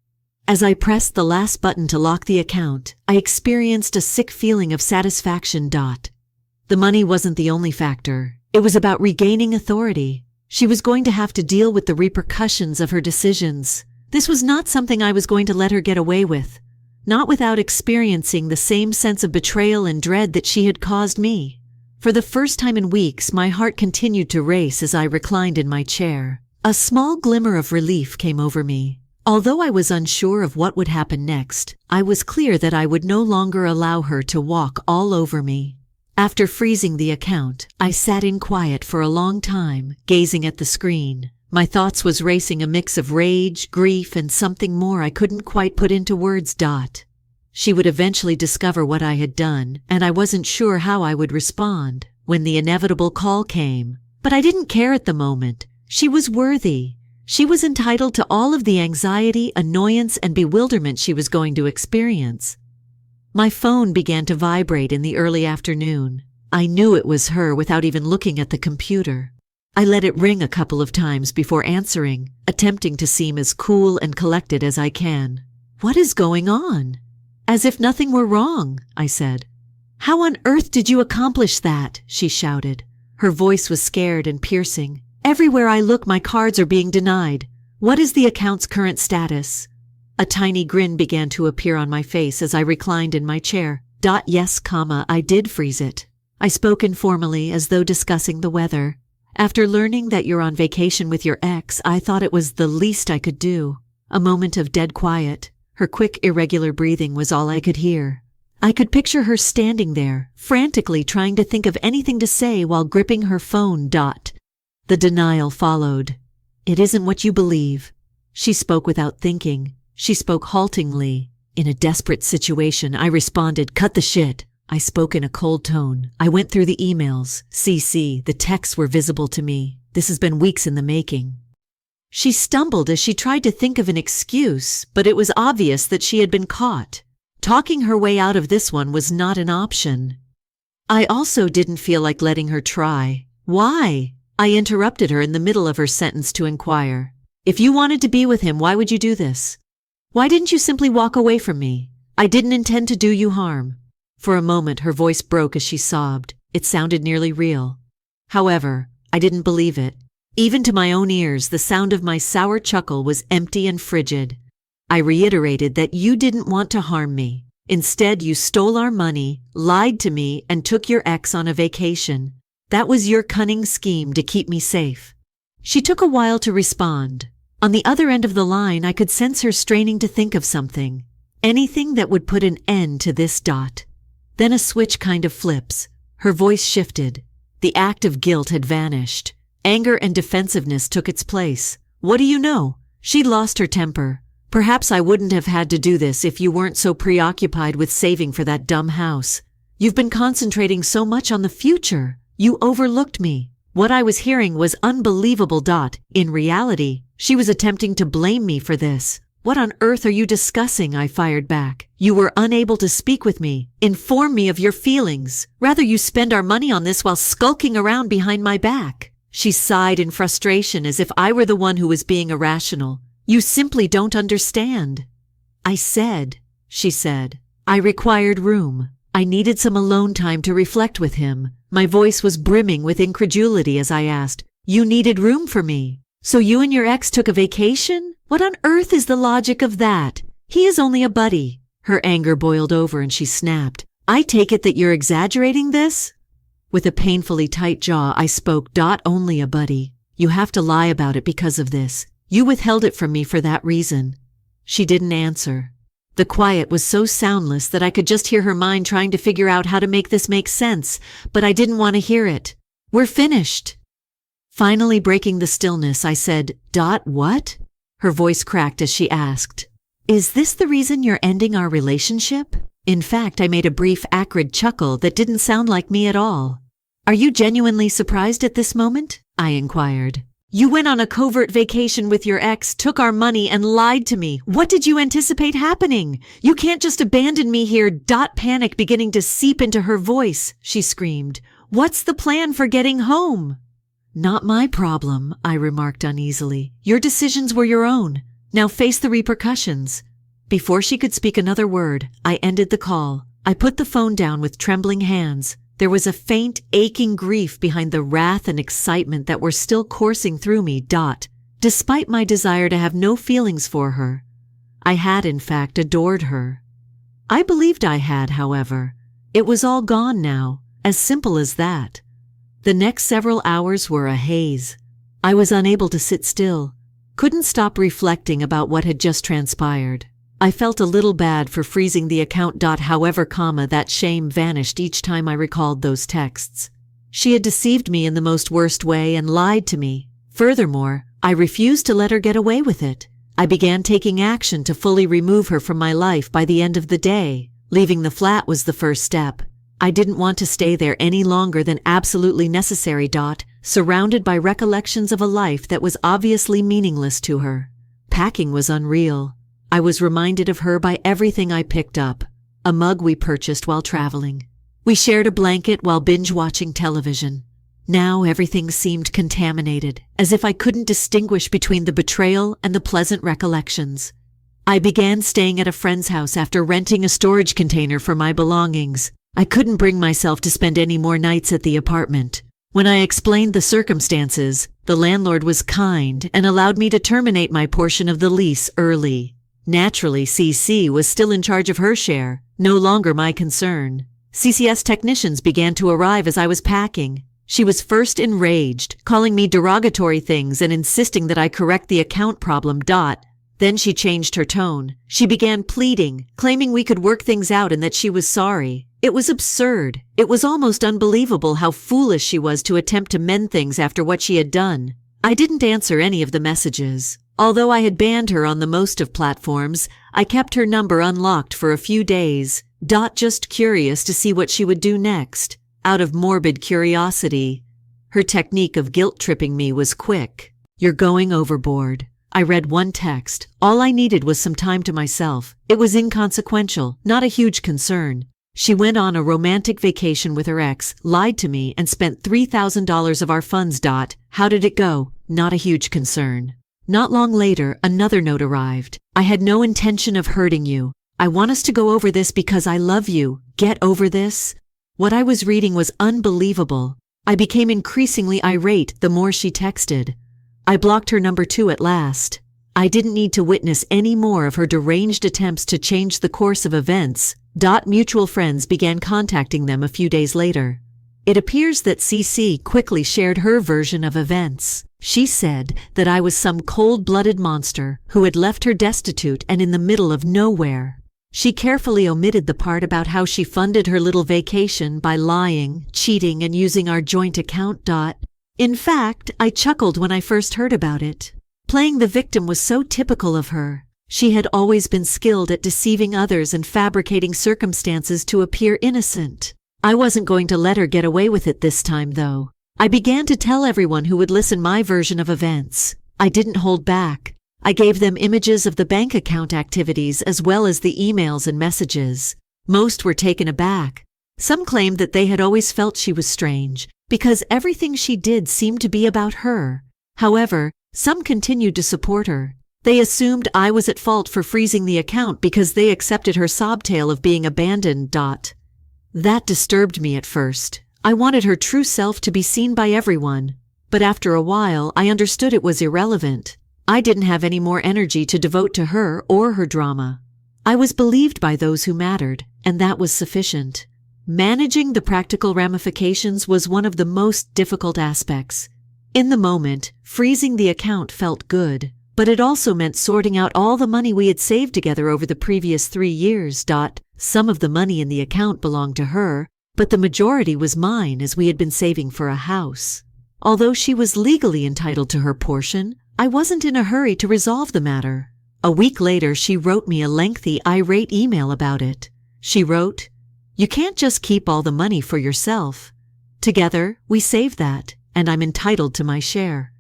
Speaker 1: As I pressed the last button to lock the account, I experienced a sick feeling of satisfaction. The money wasn't the only factor. It was about regaining authority. She was going to have to deal with the repercussions of her decisions. This was not something I was going to let her get away with, not without experiencing the same sense of betrayal and dread that she had caused me. For the first time in weeks, my heart continued to race as I reclined in my chair. A small glimmer of relief came over me. Although I was unsure of what would happen next, I was clear that I would no longer allow her to walk all over me. After freezing the account, I sat in quiet for a long time, gazing at the screen. My thoughts was racing a mix of rage, grief, and something more I couldn't quite put into words. She would eventually discover what I had done, and I wasn't sure how I would respond when the inevitable call came. But I didn't care at the moment. She was worthy. She was entitled to all of the anxiety, annoyance, and bewilderment she was going to experience. My phone began to vibrate in the early afternoon. I knew it was her without even looking at the computer. I let it ring a couple of times before answering, attempting to seem as cool and collected as I can. What is going on? As if nothing were wrong, I said. How on earth did you accomplish that? She shouted. Her voice was scared and piercing. Everywhere I look, my cards are being denied. What is the account's current status? A tiny grin began to appear on my face as I reclined in my chair. Yes, I did freeze it. I spoke informally as though discussing the weather. After learning that you're on vacation with your ex, I thought it was the least I could do. A moment of dead quiet. Her quick, irregular breathing was all I could hear. I could picture her standing there, frantically trying to think of anything to say while gripping her phone. The denial followed. It isn't what you believe. She spoke without thinking. She spoke haltingly. In a desperate situation, I responded, cut the shit. I spoke in a cold tone. I went through the emails. The texts were visible to me. This has been weeks in the making. She stumbled as she tried to think of an excuse, but it was obvious that she had been caught. Talking her way out of this one was not an option. I also didn't feel like letting her try. Why? I interrupted her in the middle of her sentence to inquire. If you wanted to be with him, why would you do this? Why didn't you simply walk away from me? I didn't intend to do you harm. For a moment, her voice broke as she sobbed. It sounded nearly real. However, I didn't believe it. Even to my own ears, the sound of my sour chuckle was empty and frigid. I reiterated that you didn't want to harm me. Instead, you stole our money, lied to me, and took your ex on a vacation. That was your cunning scheme to keep me safe. She took a while to respond. On the other end of the line, I could sense her straining to think of something. Anything that would put an end to this. Then a switch kind of flips. Her voice shifted. The act of guilt had vanished. Anger and defensiveness took its place. What do you know? She'd lost her temper. Perhaps I wouldn't have had to do this if you weren't so preoccupied with saving for that dumb house. You've been concentrating so much on the future. You overlooked me. What I was hearing was unbelievable. In reality, she was attempting to blame me for this. What on earth are you discussing? I fired back. You were unable to speak with me, inform me of your feelings. Rather you spend our money on this while skulking around behind my back. She sighed in frustration as if I were the one who was being irrational. You simply don't understand. I said, she said, I required room. I needed some alone time to reflect with him. My voice was brimming with incredulity as I asked, you needed room for me. So you and your ex took a vacation? What on earth is the logic of that? He is only a buddy. Her anger boiled over and she snapped. I take it that you're exaggerating this? With a painfully tight jaw, I spoke, only a buddy. You have to lie about it because of this. You withheld it from me for that reason. She didn't answer. The quiet was so soundless that I could just hear her mind trying to figure out how to make this make sense, but I didn't want to hear it. We're finished. Finally breaking the stillness, I said, what? Her voice cracked as she asked, is this the reason you're ending our relationship? In fact, I made a brief acrid chuckle that didn't sound like me at all. Are you genuinely surprised at this moment? I inquired. You went on a covert vacation with your ex, took our money, and lied to me. What did you anticipate happening? You can't just abandon me here. Panic beginning to seep into her voice, she screamed. What's the plan for getting home? Not my problem, I remarked uneasily. Your decisions were your own. Now face the repercussions. Before she could speak another word, I ended the call. I put the phone down with trembling hands. There was a faint, aching grief behind the wrath and excitement that were still coursing through me. Despite my desire to have no feelings for her, I had in fact adored her. I believed I had, however. It was all gone now, as simple as that. The next several hours were a haze. I was unable to sit still, couldn't stop reflecting about what had just transpired. I felt a little bad for freezing the account. However, that shame vanished each time I recalled those texts. She had deceived me in the most worst way and lied to me. Furthermore, I refused to let her get away with it. I began taking action to fully remove her from my life by the end of the day. Leaving the flat was the first step. I didn't want to stay there any longer than absolutely necessary. Surrounded by recollections of a life that was obviously meaningless to her. Packing was unreal. I was reminded of her by everything I picked up. A mug we purchased while traveling. We shared a blanket while binge-watching television. Now everything seemed contaminated, as if I couldn't distinguish between the betrayal and the pleasant recollections. I began staying at a friend's house after renting a storage container for my belongings. I couldn't bring myself to spend any more nights at the apartment. When I explained the circumstances, the landlord was kind and allowed me to terminate my portion of the lease early. Naturally, CC was still in charge of her share, no longer my concern. CCS technicians began to arrive as I was packing. She was first enraged, calling me derogatory things and insisting that I correct the account problem. Then she changed her tone. She began pleading, claiming we could work things out and that she was sorry. It was absurd. It was almost unbelievable how foolish she was to attempt to mend things after what she had done. I didn't answer any of the messages. Although I had banned her on the most of platforms, I kept her number unlocked for a few days. Just curious to see what she would do next. Out of morbid curiosity. Her technique of guilt-tripping me was quick. "You're going overboard." I read one text. All I needed was some time to myself. It was inconsequential, not a huge concern. She went on a romantic vacation with her ex, lied to me, and spent $3,000 of our funds. How did it go? Not a huge concern. Not long later, another note arrived. "I had no intention of hurting you. I want us to go over this because I love you. Get over this." What I was reading was unbelievable. I became increasingly irate the more she texted. I blocked her number 2 at last. I didn't need to witness any more of her deranged attempts to change the course of events. Mutual friends began contacting them a few days later. It appears that CC quickly shared her version of events. She said that I was some cold-blooded monster who had left her destitute and in the middle of nowhere. She carefully omitted the part about how she funded her little vacation by lying, cheating, and using our joint account. In fact, I chuckled when I first heard about it. Playing the victim was so typical of her. She had always been skilled at deceiving others and fabricating circumstances to appear innocent. I wasn't going to let her get away with it this time, though. I began to tell everyone who would listen my version of events. I didn't hold back. I gave them images of the bank account activities as well as the emails and messages. Most were taken aback. Some claimed that they had always felt she was strange, because everything she did seemed to be about her. However, some continued to support her. They assumed I was at fault for freezing the account because they accepted her sob tale of being abandoned. That disturbed me at first. I wanted her true self to be seen by everyone. But after a while, I understood it was irrelevant. I didn't have any more energy to devote to her or her drama. I was believed by those who mattered, and that was sufficient. Managing the practical ramifications was one of the most difficult aspects. In the moment, freezing the account felt good, but it also meant sorting out all the money we had saved together over the previous 3 years. Some of the money in the account belonged to her, but the majority was mine as we had been saving for a house. Although she was legally entitled to her portion, I wasn't in a hurry to resolve the matter. A week later, she wrote me a lengthy, irate email about it. She wrote, "You can't just keep all the money for yourself. Together, we saved that, and I'm entitled to my share."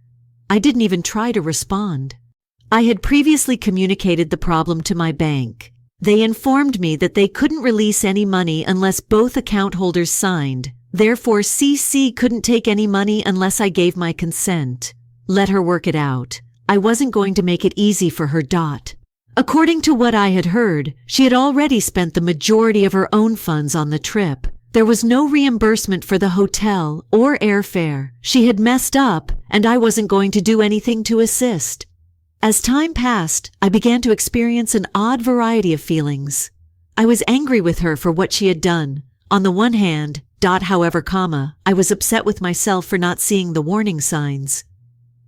Speaker 1: I didn't even try to respond. I had previously communicated the problem to my bank. They informed me that they couldn't release any money unless both account holders signed. Therefore, CC couldn't take any money unless I gave my consent. Let her work it out. I wasn't going to make it easy for her. According to what I had heard, she had already spent the majority of her own funds on the trip. There was no reimbursement for the hotel or airfare. She had messed up, and I wasn't going to do anything to assist. As time passed, I began to experience an odd variety of feelings. I was angry with her for what she had done. On the one hand, however, I was upset with myself for not seeing the warning signs.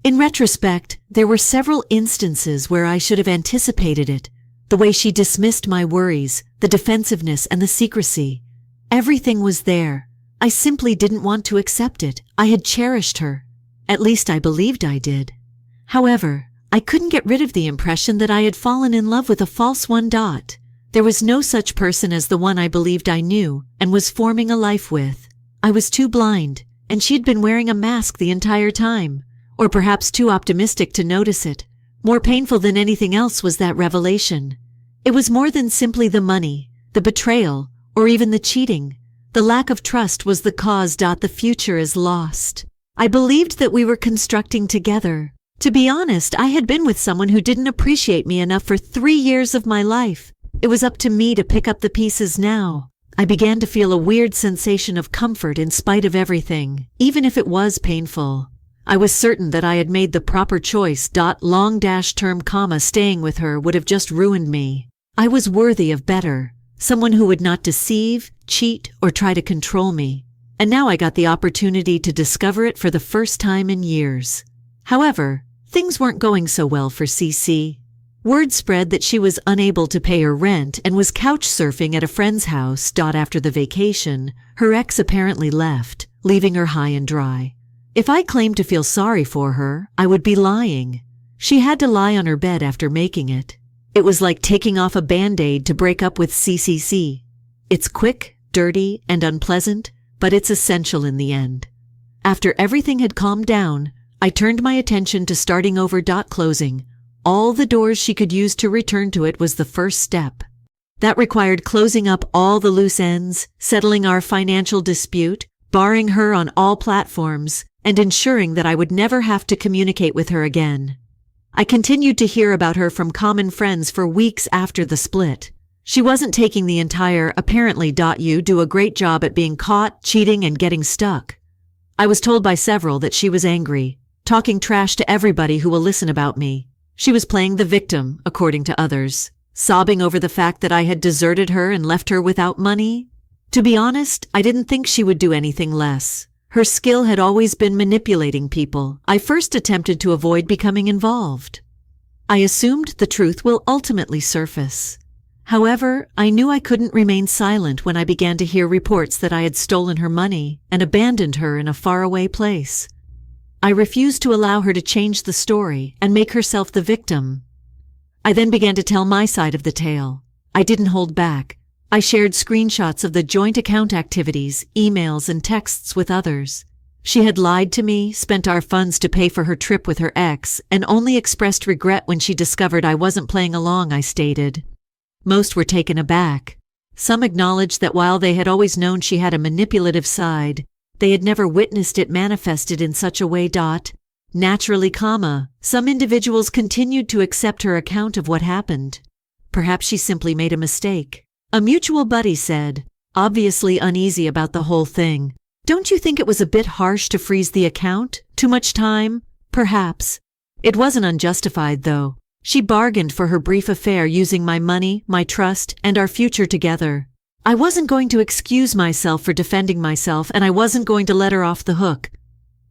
Speaker 1: In retrospect, there were several instances where I should have anticipated it. The way she dismissed my worries, the defensiveness, and the secrecy. Everything was there. I simply didn't want to accept it. I had cherished her. At least I believed I did. However, I couldn't get rid of the impression that I had fallen in love with a false one. There was no such person as the one I believed I knew and was forming a life with. I was too blind, and she'd been wearing a mask the entire time. Or perhaps too optimistic to notice it. More painful than anything else was that revelation. It was more than simply the money, the betrayal, or even the cheating. The lack of trust was the cause. The future is lost. I believed that we were constructing together. To be honest, I had been with someone who didn't appreciate me enough for 3 years of my life. It was up to me to pick up the pieces now. I began to feel a weird sensation of comfort in spite of everything, even if it was painful. I was certain that I had made the proper choice. Long-term, staying with her would have just ruined me. I was worthy of better, someone who would not deceive, cheat, or try to control me. And now I got the opportunity to discover it for the first time in years. However, things weren't going so well for CC. Word spread that she was unable to pay her rent and was couch surfing at a friend's house. After the vacation, her ex apparently left, leaving her high and dry. If I claimed to feel sorry for her, I would be lying. She had to lie on her bed after making it. It was like taking off a Band-Aid to break up with CCC. It's quick, dirty, and unpleasant, but it's essential in the end. After everything had calmed down, I turned my attention to starting over. Closing all the doors she could use to return to it was the first step. That required closing up all the loose ends, settling our financial dispute, barring her on all platforms, and ensuring that I would never have to communicate with her again. I continued to hear about her from common friends for weeks after the split. She wasn't taking the entire apparently. You do a great job at being caught, cheating, and getting stuck. I was told by several that she was angry, talking trash to everybody who will listen about me. She was playing the victim, according to others, sobbing over the fact that I had deserted her and left her without money. To be honest, I didn't think she would do anything less. Her skill had always been manipulating people. I first attempted to avoid becoming involved. I assumed the truth will ultimately surface. However, I knew I couldn't remain silent when I began to hear reports that I had stolen her money and abandoned her in a faraway place. I refused to allow her to change the story and make herself the victim. I then began to tell my side of the tale. I didn't hold back. I shared screenshots of the joint account activities, emails, and texts with others. She had lied to me, spent our funds to pay for her trip with her ex, and only expressed regret when she discovered I wasn't playing along, I stated. Most were taken aback. Some acknowledged that while they had always known she had a manipulative side, they had never witnessed it manifested in such a way. Naturally, some individuals continued to accept her account of what happened. Perhaps she simply made a mistake. A mutual buddy said, obviously uneasy about the whole thing, "Don't you think it was a bit harsh to freeze the account? Too much time?" Perhaps. It wasn't unjustified, though. She bargained for her brief affair using my money, my trust, and our future together. I wasn't going to excuse myself for defending myself, and I wasn't going to let her off the hook.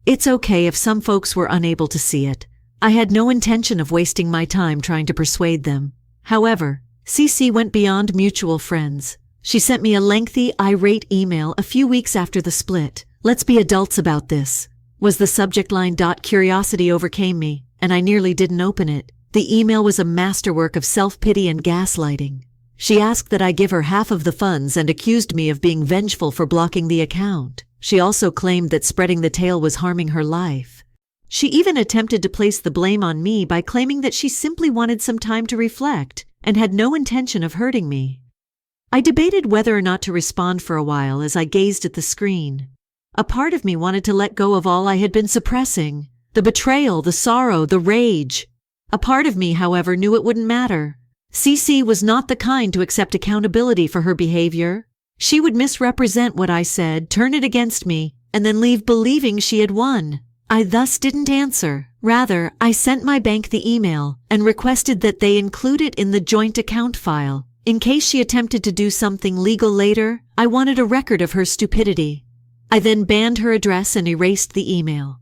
Speaker 1: It's okay if some folks were unable to see it. I had no intention of wasting my time trying to persuade them. However, CC went beyond mutual friends. She sent me a lengthy, irate email a few weeks after the split. "Let's be adults about this," was the subject line. Curiosity overcame me, and I nearly didn't open it. The email was a masterwork of self-pity and gaslighting. She asked that I give her half of the funds and accused me of being vengeful for blocking the account. She also claimed that spreading the tale was harming her life. She even attempted to place the blame on me by claiming that she simply wanted some time to reflect and had no intention of hurting me. I debated whether or not to respond for a while as I gazed at the screen. A part of me wanted to let go of all I had been suppressing, the betrayal, the sorrow, the rage. A part of me, however, knew it wouldn't matter. CC was not the kind to accept accountability for her behavior. She would misrepresent what I said, turn it against me, and then leave believing she had won. I thus didn't answer. Rather, I sent my bank the email and requested that they include it in the joint account file. In case she attempted to do something legal later, I wanted a record of her stupidity. I then banned her address and erased the email.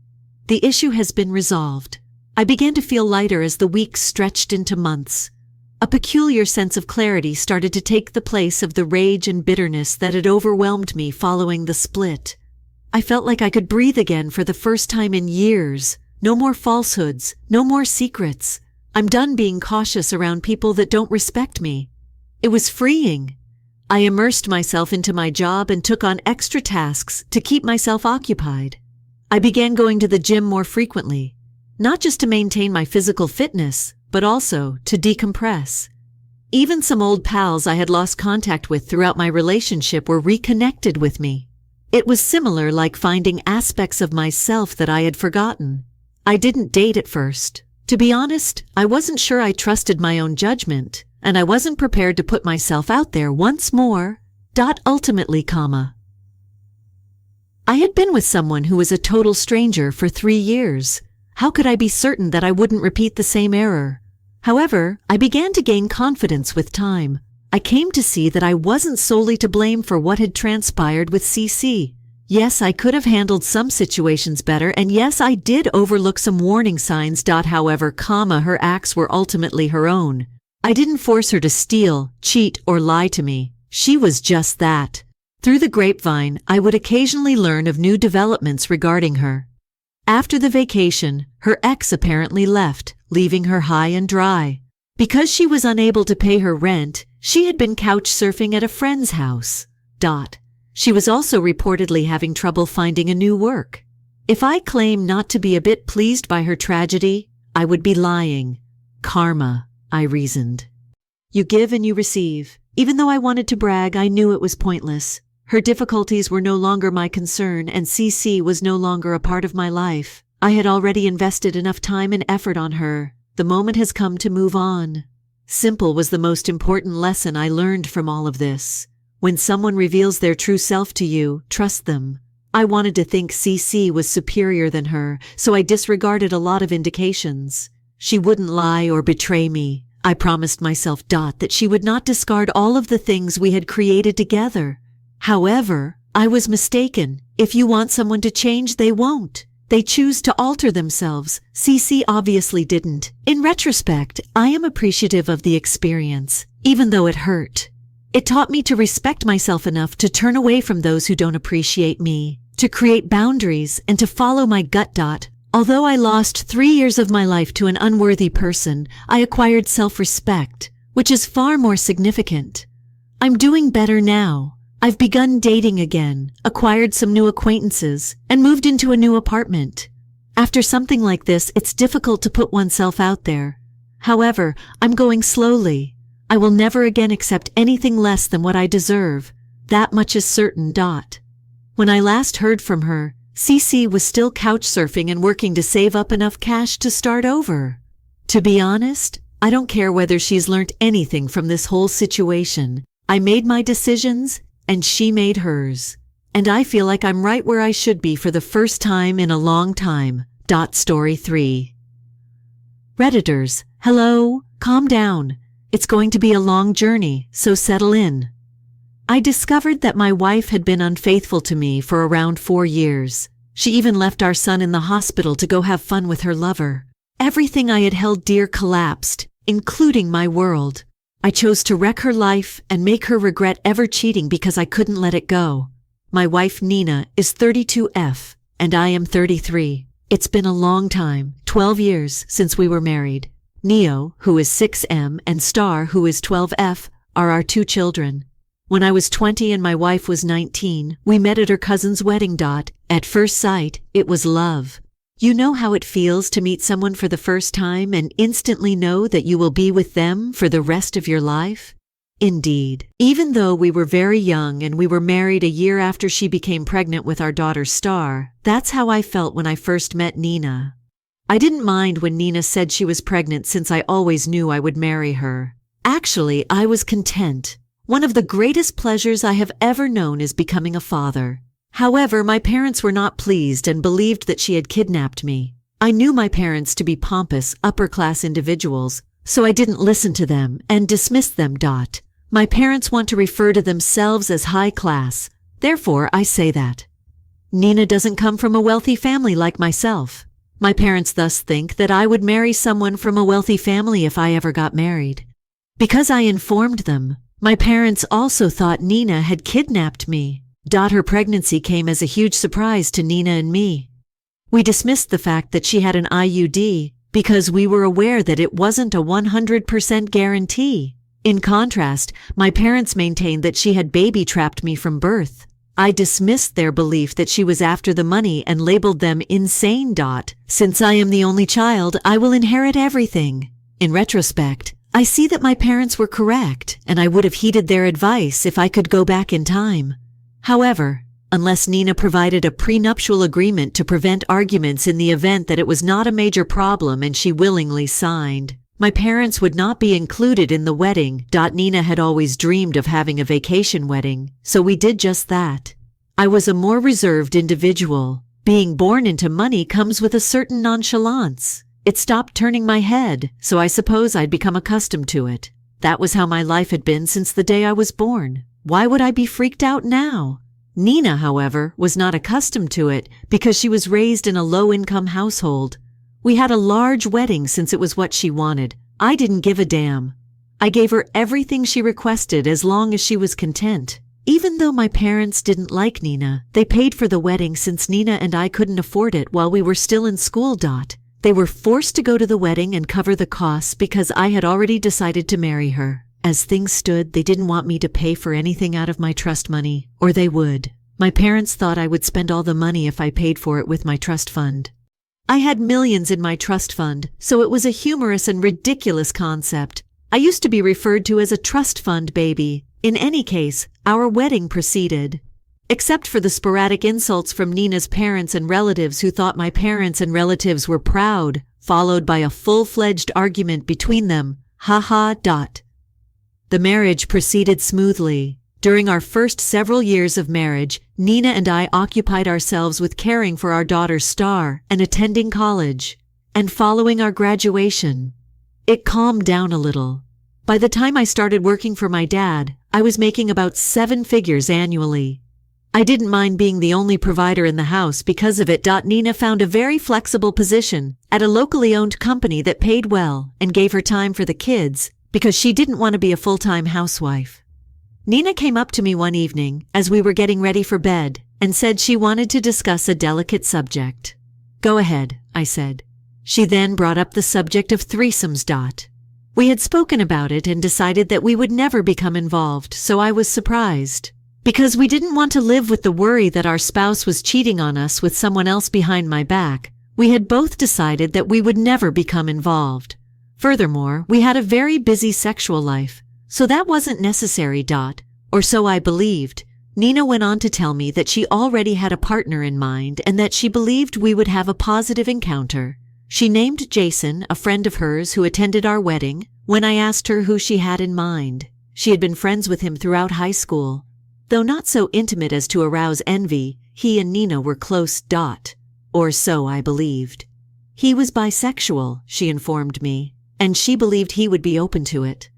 Speaker 1: The issue has been resolved. I began to feel lighter as the weeks stretched into months. A peculiar sense of clarity started to take the place of the rage and bitterness that had overwhelmed me following the split. I felt like I could breathe again for the first time in years. No more falsehoods, no more secrets. I'm done being cautious around people that don't respect me. It was freeing. I immersed myself into my job and took on extra tasks to keep myself occupied. I began going to the gym more frequently, not just to maintain my physical fitness, but also to decompress. Even some old pals I had lost contact with throughout my relationship were reconnected with me. It was similar, like finding aspects of myself that I had forgotten. I didn't date at first. To be honest, I wasn't sure I trusted my own judgment, and I wasn't prepared to put myself out there once more. Ultimately, I had been with someone who was a total stranger for 3 years. How could I be certain that I wouldn't repeat the same error? However, I began to gain confidence with time. I came to see that I wasn't solely to blame for what had transpired with CC. Yes, I could have handled some situations better, and yes, I did overlook some warning signs. However, her acts were ultimately her own. I didn't force her to steal, cheat, or lie to me. She was just that. Through the grapevine, I would occasionally learn of new developments regarding her. After the vacation, her ex apparently left, leaving her high and dry. Because she was unable to pay her rent, she had been couch surfing at a friend's house. She was also reportedly having trouble finding a new work. If I claim not to be a bit pleased by her tragedy, I would be lying. Karma, I reasoned. You give and you receive. Even though I wanted to brag, I knew it was pointless. Her difficulties were no longer my concern, and CC was no longer a part of my life. I had already invested enough time and effort on her. The moment has come to move on. Simple was the most important lesson I learned from all of this. When someone reveals their true self to you, trust them. I wanted to think CC was superior than her, so I disregarded a lot of indications. She wouldn't lie or betray me. I promised myself, that she would not discard all of the things we had created together. However, I was mistaken. If you want someone to change, they won't. They choose to alter themselves. CC obviously didn't. In retrospect, I am appreciative of the experience, even though it hurt. It taught me to respect myself enough to turn away from those who don't appreciate me, to create boundaries, and to follow my gut. Although I lost 3 years of my life to an unworthy person, I acquired self-respect, which is far more significant. I'm doing better now. I've begun dating again, acquired some new acquaintances, and moved into a new apartment. After something like this, it's difficult to put oneself out there. However, I'm going slowly. I will never again accept anything less than what I deserve. That much is certain. When I last heard from her, CC was still couch surfing and working to save up enough cash to start over. To be honest, I don't care whether she's learnt anything from this whole situation. I made my decisions, and she made hers. And I feel like I'm right where I should be for the first time in a long time. Story 3. Redditors, hello, calm down. It's going to be a long journey, so settle in. I discovered that my wife had been unfaithful to me for around 4 years. She even left our son in the hospital to go have fun with her lover. Everything I had held dear collapsed, including my world. I chose to wreck her life and make her regret ever cheating because I couldn't let it go. My wife Nina is 32F, and I am 33. It's been a long time, 12 years, since we were married. Neo, who is 6M, and Star, who is 12F, are our 2 children. When I was 20 and my wife was 19, we met at her cousin's wedding. At first sight, it was love. You know how it feels to meet someone for the first time and instantly know that you will be with them for the rest of your life? Indeed. Even though we were very young and we were married a year after she became pregnant with our daughter Star, that's how I felt when I first met Nina. I didn't mind when Nina said she was pregnant since I always knew I would marry her. Actually, I was content. One of the greatest pleasures I have ever known is becoming a father. However, my parents were not pleased and believed that she had kidnapped me. I knew my parents to be pompous, upper-class individuals, so I didn't listen to them and dismissed them. My parents want to refer to themselves as high class, therefore I say that. Nina doesn't come from a wealthy family like myself. My parents thus think that I would marry someone from a wealthy family if I ever got married. Because I informed them, my parents also thought Nina had kidnapped me. Her pregnancy came as a huge surprise to Nina and me. We dismissed the fact that she had an IUD because we were aware that it wasn't a 100% guarantee. In contrast, my parents maintained that she had baby-trapped me from birth. I dismissed their belief that she was after the money and labeled them insane. Since I am the only child, I will inherit everything. In retrospect, I see that my parents were correct, and I would have heeded their advice if I could go back in time. However, unless Nina provided a prenuptial agreement to prevent arguments in the event that it was not a major problem and she willingly signed, My parents would not be included in the wedding. Nina had always dreamed of having a vacation wedding, so we did just that. I was a more reserved individual. Being born into money comes with a certain nonchalance. It stopped turning my head, so I suppose I'd become accustomed to it. That was how my life had been since the day I was born. Why would I be freaked out now? Nina, however, was not accustomed to it because she was raised in a low-income household. We had a large wedding since it was what she wanted. I didn't give a damn. I gave her everything she requested as long as she was content. Even though my parents didn't like Nina, they paid for the wedding since Nina and I couldn't afford it while we were still in school. They were forced to go to the wedding and cover the costs because I had already decided to marry her. As things stood, they didn't want me to pay for anything out of my trust money, or they would. My parents thought I would spend all the money if I paid for it with my trust fund. I had millions in my trust fund, so it was a humorous and ridiculous concept. I used to be referred to as a trust fund baby. In any case, our wedding proceeded. Except for the sporadic insults from Nina's parents and relatives who thought my parents and relatives were proud, followed by a full-fledged argument between them. The marriage proceeded smoothly. During our first several years of marriage, Nina and I occupied ourselves with caring for our daughter Star and attending college. And following our graduation, it calmed down a little. By the time I started working for my dad, I was making about 7 figures annually. I didn't mind being the only provider in the house because of it. Nina found a very flexible position at a locally owned company that paid well and gave her time for the kids because she didn't want to be a full-time housewife. Nina came up to me one evening as we were getting ready for bed and said she wanted to discuss a delicate subject. Go ahead, I said. She then brought up the subject of threesomes. We had spoken about it and decided that we would never become involved, so I was surprised. Because we didn't want to live with the worry that our spouse was cheating on us with someone else behind my back, we had both decided that we would never become involved. Furthermore, we had a very busy sexual life. So that wasn't necessary. Or so I believed. Nina went on to tell me that she already had a partner in mind and that she believed we would have a positive encounter. She named Jason, a friend of hers who attended our wedding, when I asked her who she had in mind. She had been friends with him throughout high school. Though not so intimate as to arouse envy, he and Nina were close. Or so I believed. He was bisexual, she informed me, and she believed he would be open to it.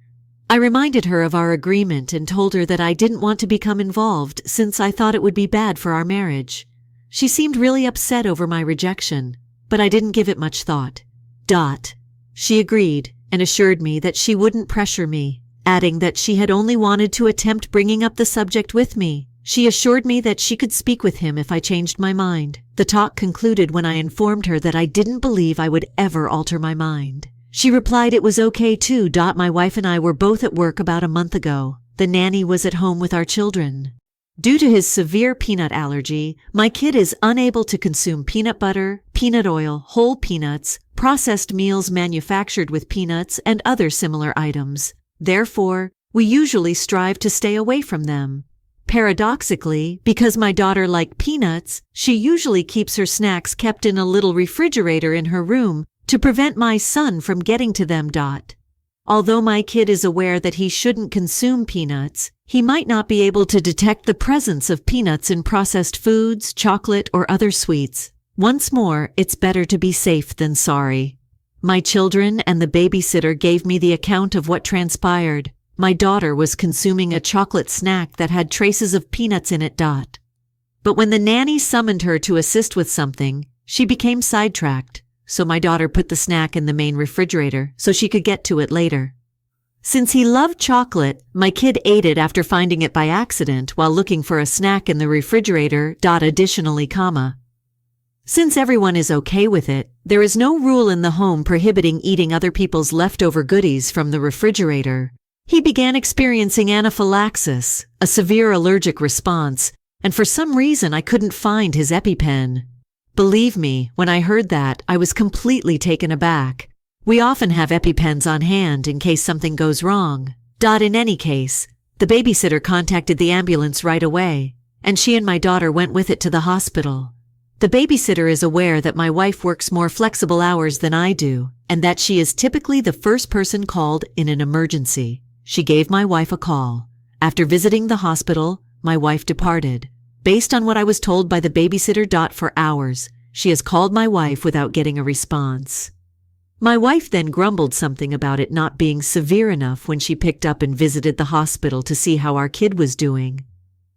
Speaker 1: I reminded her of our agreement and told her that I didn't want to become involved since I thought it would be bad for our marriage. She seemed really upset over my rejection, but I didn't give it much thought. She agreed and assured me that she wouldn't pressure me, adding that she had only wanted to attempt bringing up the subject with me. She assured me that she could speak with him if I changed my mind. The talk concluded when I informed her that I didn't believe I would ever alter my mind. She replied it was okay too. My wife and I were both at work about a month ago. The nanny was at home with our children. Due to his severe peanut allergy, my kid is unable to consume peanut butter, peanut oil, whole peanuts, processed meals manufactured with peanuts, and other similar items. Therefore, we usually strive to stay away from them. Paradoxically, because my daughter liked peanuts, she usually keeps her snacks kept in a little refrigerator in her room to prevent my son from getting to them. Although my kid is aware that he shouldn't consume peanuts, he might not be able to detect the presence of peanuts in processed foods, chocolate, or other sweets. Once more, it's better to be safe than sorry. My children and the babysitter gave me the account of what transpired. My daughter was consuming a chocolate snack that had traces of peanuts in it. But when the nanny summoned her to assist with something, she became sidetracked. So my daughter put the snack in the main refrigerator so she could get to it later. Since he loved chocolate, my kid ate it after finding it by accident while looking for a snack in the refrigerator. Additionally, since everyone is okay with it, there is no rule in the home prohibiting eating other people's leftover goodies from the refrigerator. He began experiencing anaphylaxis, a severe allergic response, and for some reason I couldn't find his EpiPen. Believe me, when I heard that, I was completely taken aback. We often have EpiPens on hand in case something goes wrong. In any case, the babysitter contacted the ambulance right away, and she and my daughter went with it to the hospital. The babysitter is aware that my wife works more flexible hours than I do, and that she is typically the first person called in an emergency. She gave my wife a call. After visiting the hospital, my wife departed. Based on what I was told by the babysitter. For hours, she has called my wife without getting a response. My wife then grumbled something about it not being severe enough when she picked up and visited the hospital to see how our kid was doing.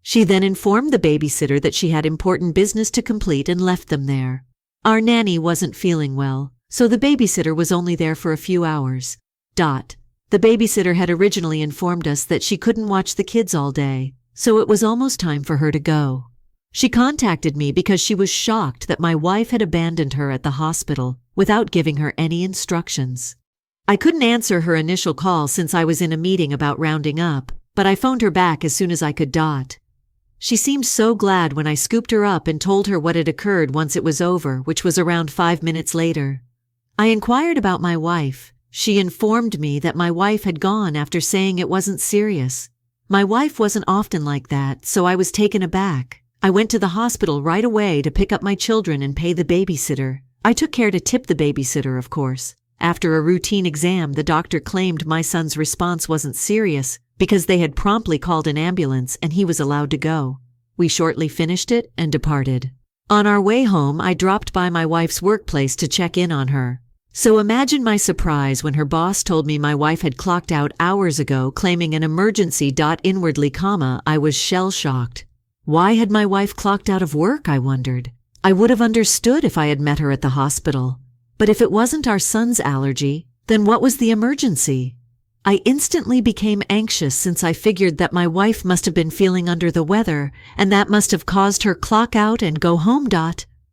Speaker 1: She then informed the babysitter that she had important business to complete and left them there. Our nanny wasn't feeling well, so the babysitter was only there for a few hours. The babysitter had originally informed us that she couldn't watch the kids all day, so it was almost time for her to go. She contacted me because she was shocked that my wife had abandoned her at the hospital without giving her any instructions. I couldn't answer her initial call since I was in a meeting about rounding up, but I phoned her back as soon as I could. She seemed so glad when I scooped her up and told her what had occurred once it was over, which was around 5 minutes later. I inquired about my wife. She informed me that my wife had gone after saying it wasn't serious. My wife wasn't often like that, so I was taken aback. I went to the hospital right away to pick up my children and pay the babysitter. I took care to tip the babysitter, of course. After a routine exam, the doctor claimed my son's response wasn't serious because they had promptly called an ambulance and he was allowed to go. We shortly finished it and departed. On our way home, I dropped by my wife's workplace to check in on her. So imagine my surprise when her boss told me my wife had clocked out hours ago claiming an emergency. Inwardly, I was shell-shocked. Why had my wife clocked out of work, I wondered. I would have understood if I had met her at the hospital. But if it wasn't our son's allergy, then what was the emergency? I instantly became anxious since I figured that my wife must have been feeling under the weather, and that must have caused her clock out and go home.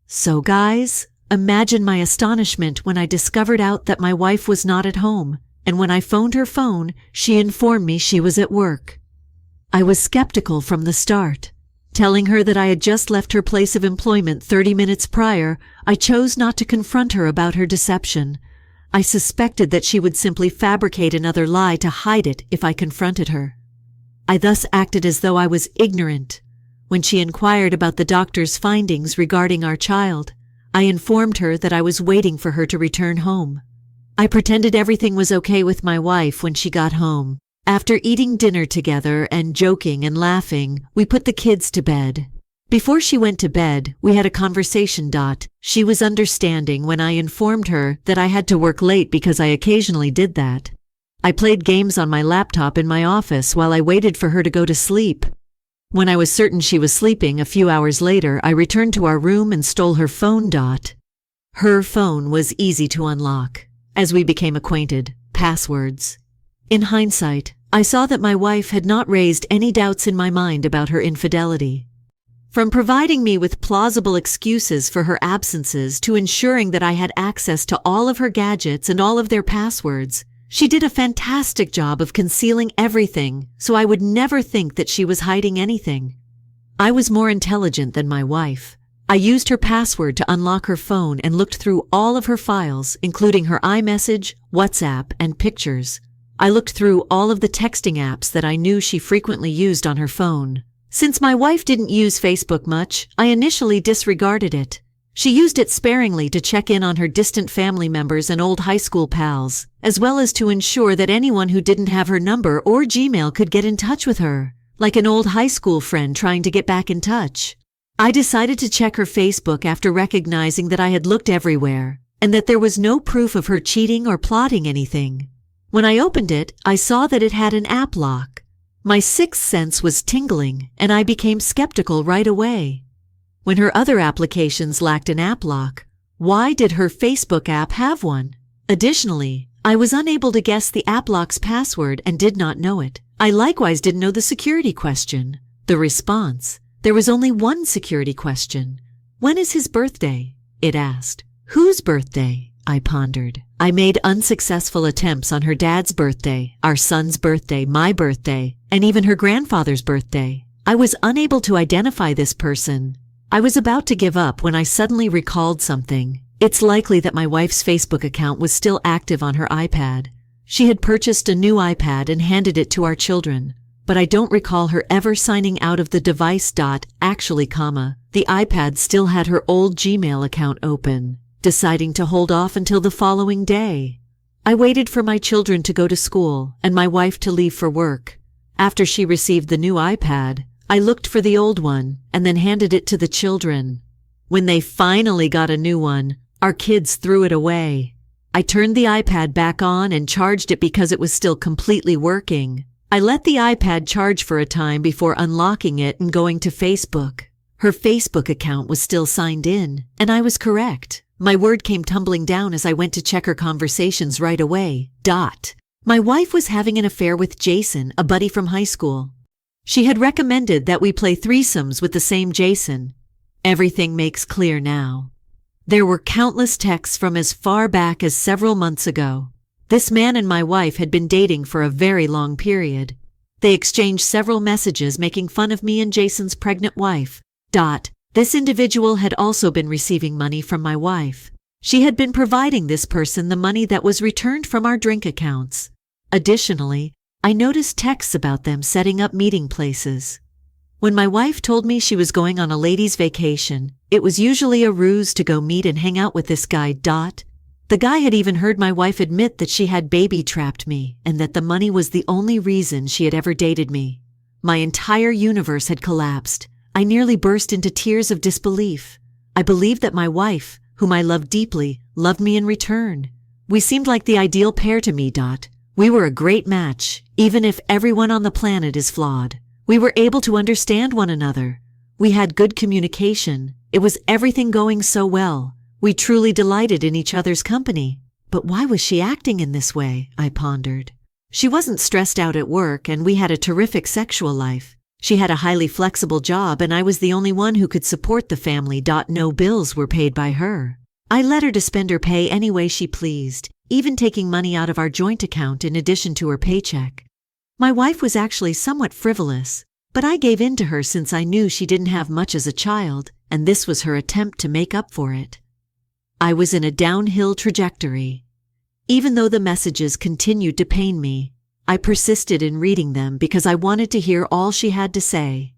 Speaker 1: So guys, imagine my astonishment when I discovered out that my wife was not at home, and when I phoned her phone, she informed me she was at work. I was skeptical from the start. Telling her that I had just left her place of employment 30 minutes prior, I chose not to confront her about her deception. I suspected that she would simply fabricate another lie to hide it if I confronted her. I thus acted as though I was ignorant. When she inquired about the doctor's findings regarding our child, I informed her that I was waiting for her to return home. I pretended everything was okay with my wife when she got home. After eating dinner together and joking and laughing, we put the kids to bed. Before she went to bed, we had a conversation. She was understanding when I informed her that I had to work late because I occasionally did that. I played games on my laptop in my office while I waited for her to go to sleep. When I was certain she was sleeping, a few hours later, I returned to our room and stole her phone. Her phone was easy to unlock. As we became acquainted, passwords. In hindsight, I saw that my wife had not raised any doubts in my mind about her infidelity. From providing me with plausible excuses for her absences to ensuring that I had access to all of her gadgets and all of their passwords, she did a fantastic job of concealing everything, so I would never think that she was hiding anything. I was more intelligent than my wife. I used her password to unlock her phone and looked through all of her files, including her iMessage, WhatsApp, and pictures. I looked through all of the texting apps that I knew she frequently used on her phone. Since my wife didn't use Facebook much, I initially disregarded it. She used it sparingly to check in on her distant family members and old high school pals, as well as to ensure that anyone who didn't have her number or Gmail could get in touch with her, like an old high school friend trying to get back in touch. I decided to check her Facebook after recognizing that I had looked everywhere, and that there was no proof of her cheating or plotting anything. When I opened it, I saw that it had an app lock. My sixth sense was tingling, and I became skeptical right away. When her other applications lacked an app lock, why did her Facebook app have one? Additionally, I was unable to guess the app lock's password and did not know it. I likewise didn't know the security question. The response. There was only one security question. When is his birthday? It asked. Whose birthday? I pondered. I made unsuccessful attempts on her dad's birthday, our son's birthday, my birthday, and even her grandfather's birthday. I was unable to identify this person. I was about to give up when I suddenly recalled something. It's likely that my wife's Facebook account was still active on her iPad. She had purchased a new iPad and handed it to our children. but I don't recall her ever signing out of the device. Actually, the iPad still had her old Gmail account open, deciding to hold off until the following day. I waited for my children to go to school and my wife to leave for work. After she received the new iPad, I looked for the old one and then handed it to the children. When they finally got a new one, our kids threw it away. I turned the iPad back on and charged it because it was still completely working. I let the iPad charge for a time before unlocking it and going to Facebook. Her Facebook account was still signed in, and I was correct. My word came tumbling down as I went to check her conversations right away. My wife was having an affair with Jason, a buddy from high school. She had recommended that we play threesomes with the same Jason. Everything makes clear now. There were countless texts from as far back as several months ago. This man and my wife had been dating for a very long period. They exchanged several messages making fun of me and Jason's pregnant wife. This individual had also been receiving money from my wife. She had been providing this person the money that was returned from our drink accounts. Additionally, I noticed texts about them setting up meeting places. When my wife told me she was going on a ladies' vacation, it was usually a ruse to go meet and hang out with this guy. The guy had even heard my wife admit that she had baby-trapped me and that the money was the only reason she had ever dated me. My entire universe had collapsed. I nearly burst into tears of disbelief. I believed that my wife, whom I loved deeply, loved me in return. We seemed like the ideal pair to me. We were a great match, even if everyone on the planet is flawed. We were able to understand one another. We had good communication. It was everything going so well. We truly delighted in each other's company. But why was she acting in this way? I pondered. She wasn't stressed out at work, and we had a terrific sexual life. She had a highly flexible job, and I was the only one who could support the family. No bills were paid by her. I let her to spend her pay any way she pleased, even taking money out of our joint account in addition to her paycheck. My wife was actually somewhat frivolous, but I gave in to her since I knew she didn't have much as a child, and this was her attempt to make up for it. I was in a downhill trajectory. Even though the messages continued to pain me, I persisted in reading them because I wanted to hear all she had to say.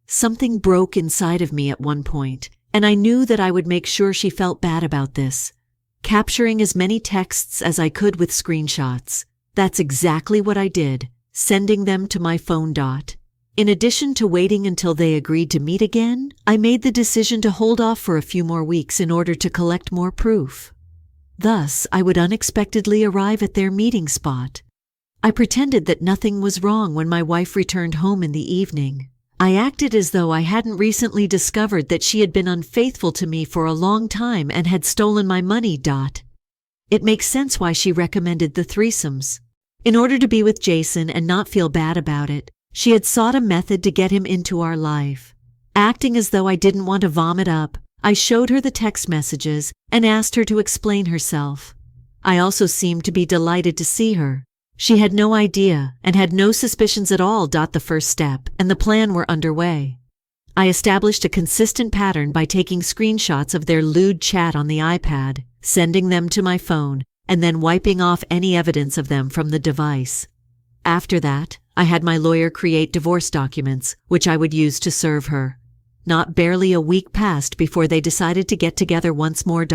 Speaker 1: Something broke inside of me at one point, and I knew that I would make sure she felt bad about this, capturing as many texts as I could with screenshots. That's exactly what I did, sending them to my phone. In addition to waiting until they agreed to meet again, I made the decision to hold off for a few more weeks in order to collect more proof. Thus, I would unexpectedly arrive at their meeting spot. I pretended that nothing was wrong when my wife returned home in the evening. I acted as though I hadn't recently discovered that she had been unfaithful to me for a long time and had stolen my money. It makes sense why she recommended the threesomes. In order to be with Jason and not feel bad about it, she had sought a method to get him into our life. Acting as though I didn't want to vomit up, I showed her the text messages and asked her to explain herself. I also seemed to be delighted to see her. She had no idea and had no suspicions at all. The first step and the plan were underway. I established a consistent pattern by taking screenshots of their lewd chat on the iPad, sending them to my phone, and then wiping off any evidence of them from the device. After that, I had my lawyer create divorce documents, which I would use to serve her. Not barely a week passed before they decided to get together once more.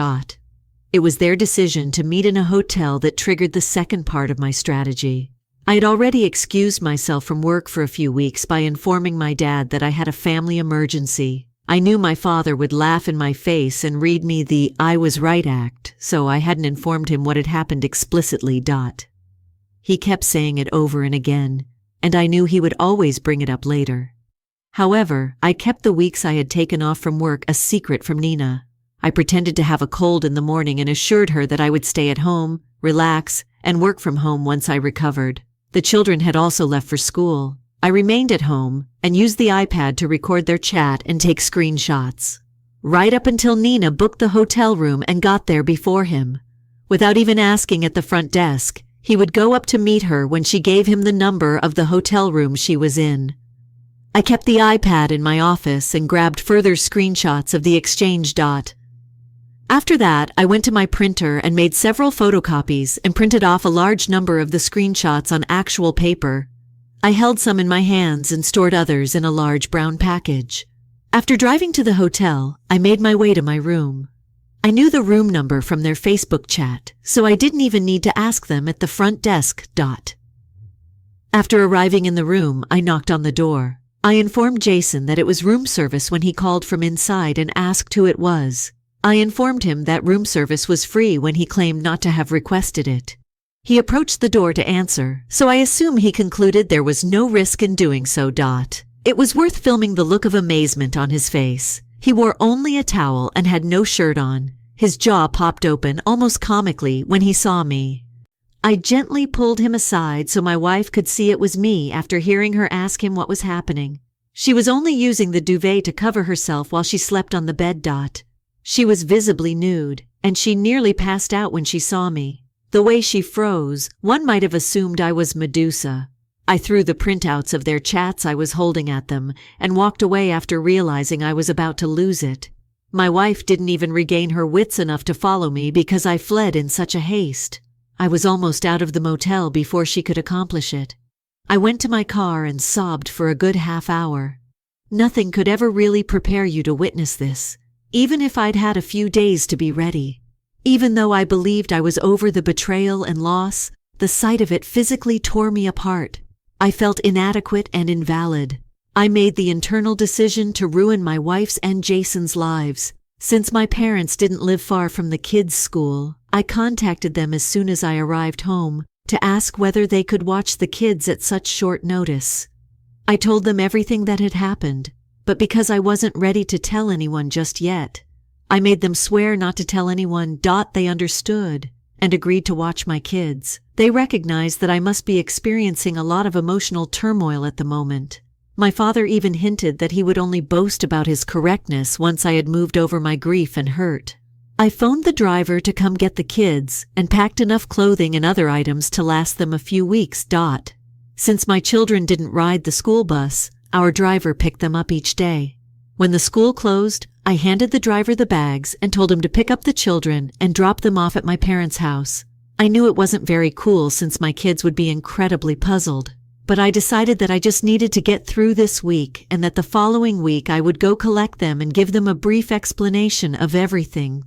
Speaker 1: It was their decision to meet in a hotel that triggered the second part of my strategy. I had already excused myself from work for a few weeks by informing my dad that I had a family emergency. I knew my father would laugh in my face and read me the "I was right" act, so I hadn't informed him what had happened explicitly. He kept saying it over and again, and I knew he would always bring it up later. However, I kept the weeks I had taken off from work a secret from Nina. I pretended to have a cold in the morning and assured her that I would stay at home, relax, and work from home once I recovered. The children had also left for school. I remained at home and used the iPad to record their chat and take screenshots. Right up until Nina booked the hotel room and got there before him. Without even asking at the front desk, he would go up to meet her when she gave him the number of the hotel room she was in. I kept the iPad in my office and grabbed further screenshots of the exchange. After that, I went to my printer and made several photocopies and printed off a large number of the screenshots on actual paper. I held some in my hands and stored others in a large brown package. After driving to the hotel, I made my way to my room. I knew the room number from their Facebook chat, so I didn't even need to ask them at the front desk. After arriving in the room, I knocked on the door. I informed Jason that it was room service when he called from inside and asked who it was. I informed him that room service was free when he claimed not to have requested it. He approached the door to answer, so I assume he concluded there was no risk in doing so. It was worth filming the look of amazement on his face. He wore only a towel and had no shirt on. His jaw popped open almost comically when he saw me. I gently pulled him aside so my wife could see it was me after hearing her ask him what was happening. She was only using the duvet to cover herself while she slept on the bed. She was visibly nude, and she nearly passed out when she saw me. The way she froze, one might have assumed I was Medusa. I threw the printouts of their chats I was holding at them and walked away after realizing I was about to lose it. My wife didn't even regain her wits enough to follow me because I fled in such a haste. I was almost out of the motel before she could accomplish it. I went to my car and sobbed for a good half hour. Nothing could ever really prepare you to witness this, even if I'd had a few days to be ready. Even though I believed I was over the betrayal and loss, the sight of it physically tore me apart. I felt inadequate and invalid. I made the internal decision to ruin my wife's and Jason's lives. Since my parents didn't live far from the kids' school, I contacted them as soon as I arrived home to ask whether they could watch the kids at such short notice. I told them everything that had happened, but because I wasn't ready to tell anyone just yet, I made them swear not to tell anyone. They understood and agreed to watch my kids. They recognized that I must be experiencing a lot of emotional turmoil at the moment. My father even hinted that he would only boast about his correctness once I had moved over my grief and hurt. I phoned the driver to come get the kids and packed enough clothing and other items to last them a few weeks. Since my children didn't ride the school bus, our driver picked them up each day. When the school closed, I handed the driver the bags and told him to pick up the children and drop them off at my parents' house. I knew it wasn't very cool since my kids would be incredibly puzzled, but I decided that I just needed to get through this week and that the following week I would go collect them and give them a brief explanation of everything.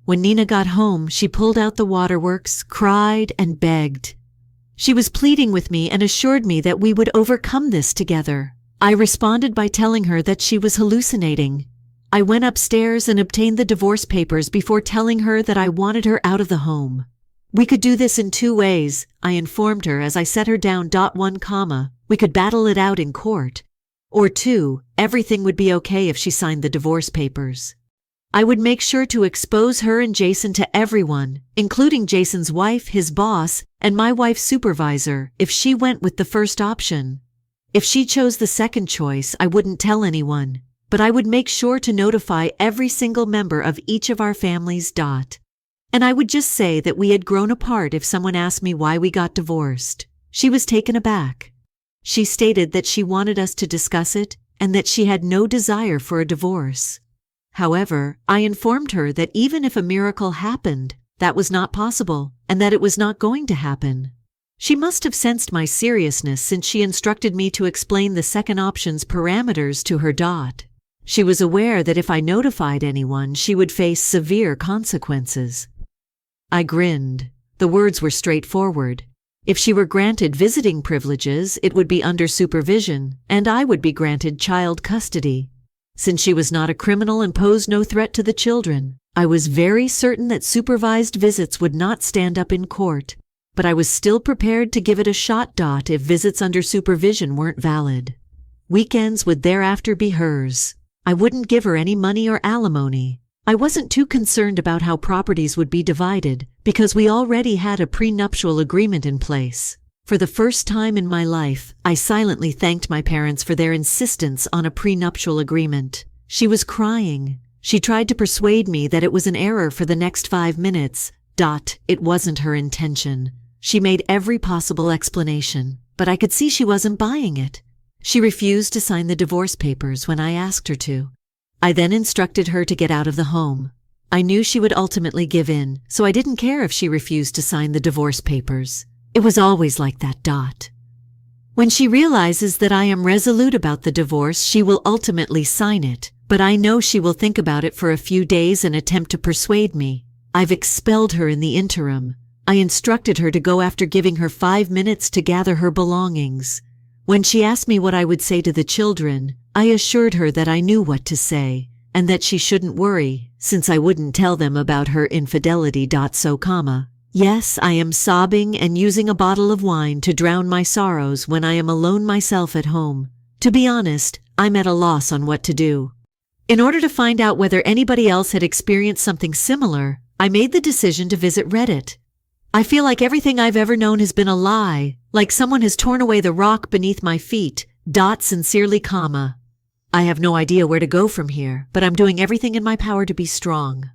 Speaker 1: When Nina got home, she pulled out the waterworks, cried, and begged. She was pleading with me and assured me that we would overcome this together. I responded by telling her that she was hallucinating. I went upstairs and obtained the divorce papers before telling her that I wanted her out of the home. We could do this in 2 ways, I informed her as I set her down. 1, we could battle it out in court. Or 2, everything would be okay if she signed the divorce papers. I would make sure to expose her and Jason to everyone, including Jason's wife, his boss, and my wife's supervisor, if she went with the first option. If she chose the second choice, I wouldn't tell anyone, but I would make sure to notify every single member of each of our families. And I would just say that we had grown apart if someone asked me why we got divorced. She was taken aback. She stated that she wanted us to discuss it and that she had no desire for a divorce. However, I informed her that even if a miracle happened, that was not possible and that it was not going to happen. She must have sensed my seriousness since she instructed me to explain the second option's parameters to her. She was aware that if I notified anyone, she would face severe consequences. I grinned. The words were straightforward. If she were granted visiting privileges, it would be under supervision, and I would be granted child custody. Since she was not a criminal and posed no threat to the children, I was very certain that supervised visits would not stand up in court, but I was still prepared to give it a shot. If visits under supervision weren't valid. Weekends would thereafter be hers. I wouldn't give her any money or alimony. I wasn't too concerned about how properties would be divided because we already had a prenuptial agreement in place. For the first time in my life, I silently thanked my parents for their insistence on a prenuptial agreement. She was crying. She tried to persuade me that it was an error for the next 5 minutes. It wasn't her intention. She made every possible explanation, but I could see she wasn't buying it. She refused to sign the divorce papers when I asked her to. I then instructed her to get out of the home. I knew she would ultimately give in, so I didn't care if she refused to sign the divorce papers. It was always like that. When she realizes that I am resolute about the divorce, she will ultimately sign it, but I know she will think about it for a few days and attempt to persuade me. I've expelled her in the interim. I instructed her to go after giving her 5 minutes to gather her belongings. When she asked me what I would say to the children, I assured her that I knew what to say, and that she shouldn't worry, since I wouldn't tell them about her infidelity. Yes, I am sobbing and using a bottle of wine to drown my sorrows when I am alone myself at home. To be honest, I'm at a loss on what to do. In order to find out whether anybody else had experienced something similar, I made the decision to visit Reddit. I feel like everything I've ever known has been a lie, like someone has torn away the rock beneath my feet. Sincerely, I have no idea where to go from here, but I'm doing everything in my power to be strong.